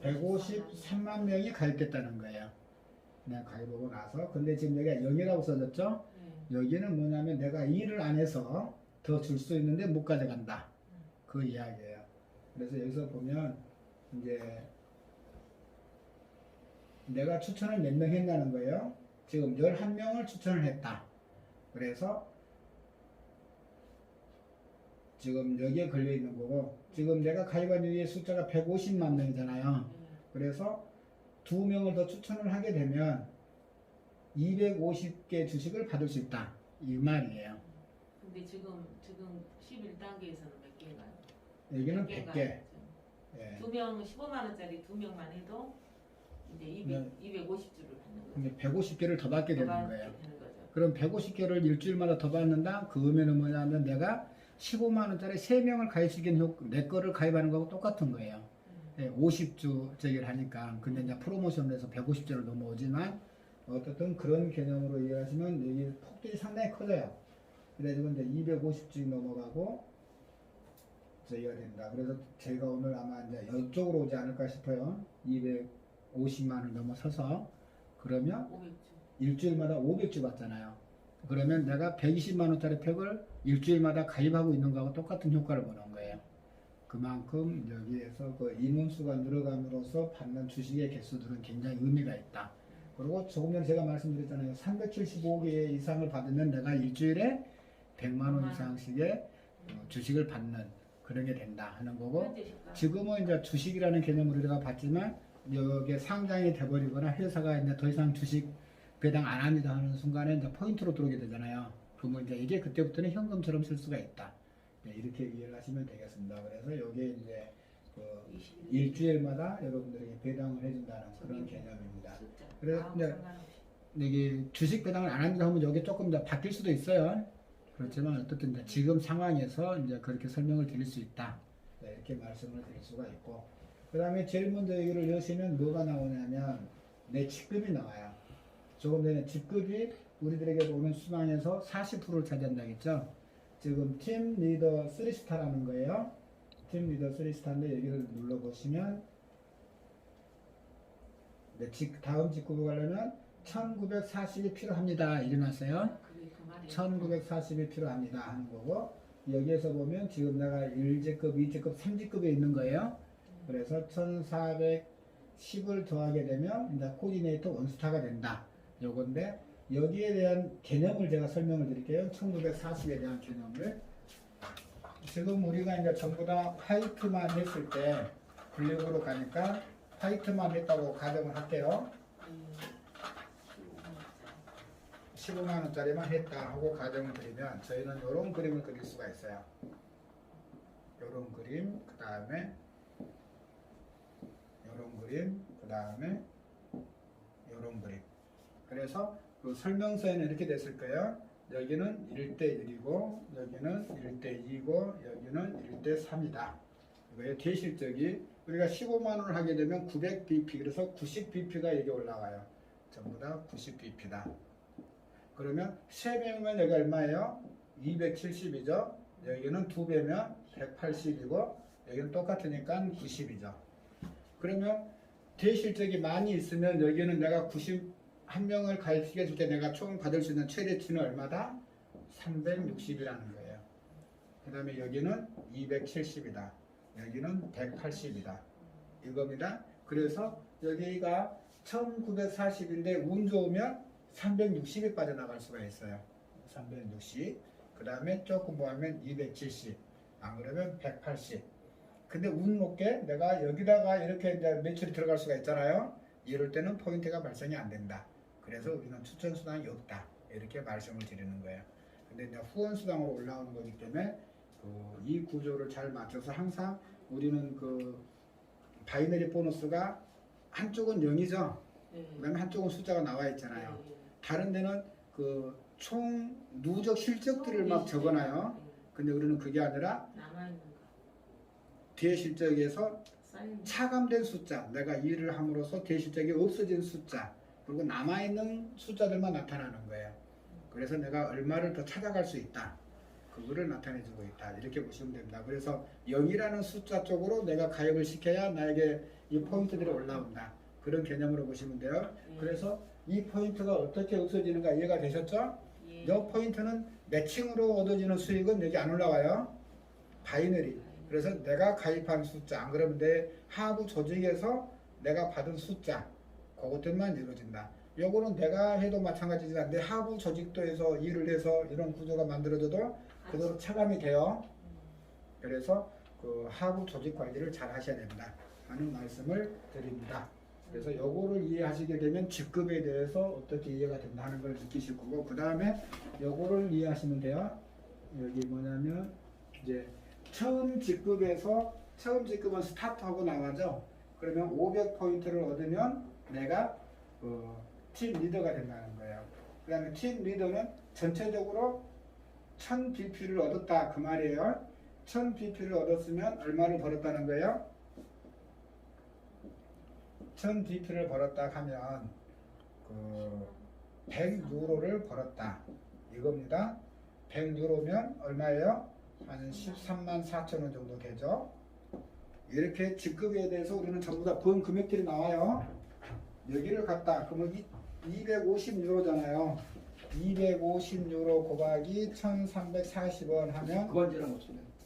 153만 명이 가입됐다는 거예요. 내가 가입하고 나서 근데 지금 여기가 0이라고 써졌죠? 네. 여기는 뭐냐면 내가 일을 안 해서 더 줄 수 있는데 못 가져간다. 그 이야기예요. 그래서 여기서 보면 이제 내가 추천을 몇 명 했냐는 거예요. 지금 11명을 추천을 했다. 그래서 지금 여기에 걸려 있는 거고 지금 내가 가입한 유의 숫자가 150만 명이잖아요. 그래서 2명을 더 추천을 하게 되면 250개 주식을 받을 수 있다. 이 말이에요. 근데 지금 11단계에서는 몇 개인가요? 여기는 100개 100개. 예. 2명 15만 원짜리 2명만 해도 이제 250주를 받는 거죠. 근데 150개를 더 받게 되는 받게 거예요. 되는 거죠. 그럼 150개를 일주일마다 더 받는다? 그 의미는 뭐냐면 내가 15만 원짜리 3명을 가입시킨 내 거를 가입하는 거하고 똑같은 거예요. 50주짜리를 하니까. 근데 이제 프로모션을 해서 150주를 넘어오지만 어떻든 그런 개념으로 이해하시면 여기 폭들이 상당히 커져요. 그래가지고 이제 250주 넘어가고 저희가 된다. 그래서 제가 오늘 아마 이제 이쪽으로 오지 않을까 싶어요. 250만 원 넘어서서 그러면 500주. 일주일마다 500주 받잖아요. 그러면 내가 120만 원짜리 팩을 일주일마다 가입하고 있는 거하고 똑같은 효과를 보는 거예요. 그만큼 여기에서 그 인원수가 늘어감으로써 받는 주식의 개수들은 굉장히 의미가 있다. 그리고 조금 전에 제가 말씀드렸잖아요. 375개 이상을 받으면 내가 일주일에 100만 원 이상씩의 주식을 받는 그런 게 된다 하는 거고 현재 시가. 지금은 이제 주식이라는 개념으로 우리가 봤지만 여기에 상장이 돼버리거나 회사가 이제 더 이상 주식 배당 안 합니다 하는 순간에 이제 포인트로 들어오게 되잖아요. 그러면 이제 이게 그때부터는 현금처럼 쓸 수가 있다. 네, 이렇게 이해를 하시면 되겠습니다. 그래서 여기에 이제 그 21. 일주일마다 여러분들에게 배당을 해준다는 그런 개념입니다. 그래서 이제 여기 주식 배당을 안 합니다 하면 여기 조금 더 바뀔 수도 있어요. 그렇지만 어떻든 이제 지금 상황에서 이제 그렇게 설명을 드릴 수 있다. 네, 이렇게 말씀을 드릴 수가 있고 그 다음에 제일 먼저 여기를 여시면 뭐가 나오냐면 내 직급이 나와요. 조금 전에 직급이 우리들에게 오는 수당에서 40%를 차지한다겠죠. 지금 팀 리더 3스타라는 거예요. 팀 리더 3스타인데 여기를 눌러보시면 네, 다음 직급으로 가려면 1940이 필요합니다. 일어났어요. 1940이 필요합니다 하는 거고 여기에서 보면 지금 내가 1직급, 2직급, 3직급에 있는 거예요. 그래서 1410을 더하게 되면 이제 코디네이터 원스타가 된다. 요건데 여기에 대한 개념을 제가 설명을 드릴게요. 1940에 대한 개념을 지금 우리가 이제 전부 다 화이트만 했을 때 블랙으로 가니까 화이트만 했다고 가정을 할게요. 15만 원짜리만 했다 하고 가정을 드리면 저희는 이런 그림을 그릴 수가 있어요. 이런 그림, 그 다음에 이런 그림, 그 다음에 이런 그림. 그래서 그 설명서에는 이렇게 됐을 거예요. 여기는 1대1이고 여기는 1대2고 여기는 1대3이다. 이거의 대실적이 우리가 15만 원을 하게 되면 900bp 그래서 90bp가 여기 올라가요. 전부 다 90bp다. 그러면 3배면 여기 얼마예요? 270이죠. 여기는 2배면 180이고 여기는 똑같으니까 90이죠. 그러면 대실적이 많이 있으면 여기는 내가 91명을 가입시켜 줄 때 내가 총 받을 수 있는 최대치는 얼마다? 360이라는 거예요. 그 다음에 여기는 270이다. 여기는 180이다. 이겁니다. 그래서 여기가 1940인데 운 좋으면 360이 빠져나갈 수가 있어요. 360. 그 다음에 조금 뭐 하면 270. 안 그러면 180. 근데 운 높게 내가 여기다가 이렇게 이제 매출이 들어갈 수가 있잖아요. 이럴 때는 포인트가 발생이 안 된다. 그래서 우리는 추천 수당이 없다. 이렇게 말씀을 드리는 거예요. 근데 이제 후원 수당으로 올라오는 거기 때문에 이 구조를 잘 맞춰서 항상 우리는 그 바이너리 보너스가 한쪽은 0이죠. 그다음에 한쪽은 숫자가 나와 있잖아요. 다른 데는 그 총 누적 실적들을 막 적어놔요. 근데 우리는 그게 아니라 남아있는 거. 대실적에서 쌓인 거. 차감된 숫자, 내가 일을 함으로써 대실적이 없어진 숫자, 그리고 남아있는 숫자들만 나타나는 거예요. 그래서 내가 얼마를 더 찾아갈 수 있다. 그거를 나타내주고 있다. 이렇게 보시면 됩니다. 그래서 0이라는 숫자 쪽으로 내가 가입을 시켜야 나에게 이 포인트들이 올라온다. 그런 개념으로 보시면 돼요. 그래서 이 포인트가 어떻게 없어지는가 이해가 되셨죠? 이 포인트는 매칭으로 얻어지는 수익은 여기 안 올라와요. 바이너리. 그래서 내가 가입한 숫자, 안 그러면 내 하부 조직에서 내가 받은 숫자, 그것들만 이루어진다. 요거는 내가 해도 마찬가지지만 내 하부 조직도 해서 일을 해서 이런 구조가 만들어져도 그대로 차감이 돼요. 그래서 그 하부 조직 관리를 잘 하셔야 된다 하는 말씀을 드립니다. 그래서 요거를 이해하시게 되면 직급에 대해서 어떻게 이해가 된다 하는 걸 느끼실 거고, 그 다음에 요거를 이해하시면 돼요. 여기 뭐냐면 이제 처음 직급은 스타트하고 나가죠. 그러면 500포인트를 얻으면 내가 팀 리더가 된다는 거예요. 그 다음에 팀 리더는 전체적으로 1000bp를 얻었다 그 말이에요. 1000bp를 얻었으면 얼마를 벌었다는 거예요? 1000bp를 벌었다 하면 100유로를 벌었다 이겁니다. 100유로면 얼마예요? 한 13만 4천 원 정도 되죠. 이렇게 직급에 대해서 우리는 전부 다 본 금액들이 나와요. 여기를 갖다 그러면 250유로잖아요. 250유로 곱하기 1340원 하면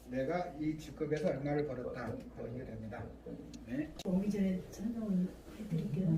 내가 이 직급에서 얼마를 벌었다 그렇게 됩니다. 네. 오기 전에 설명을 해드릴게요.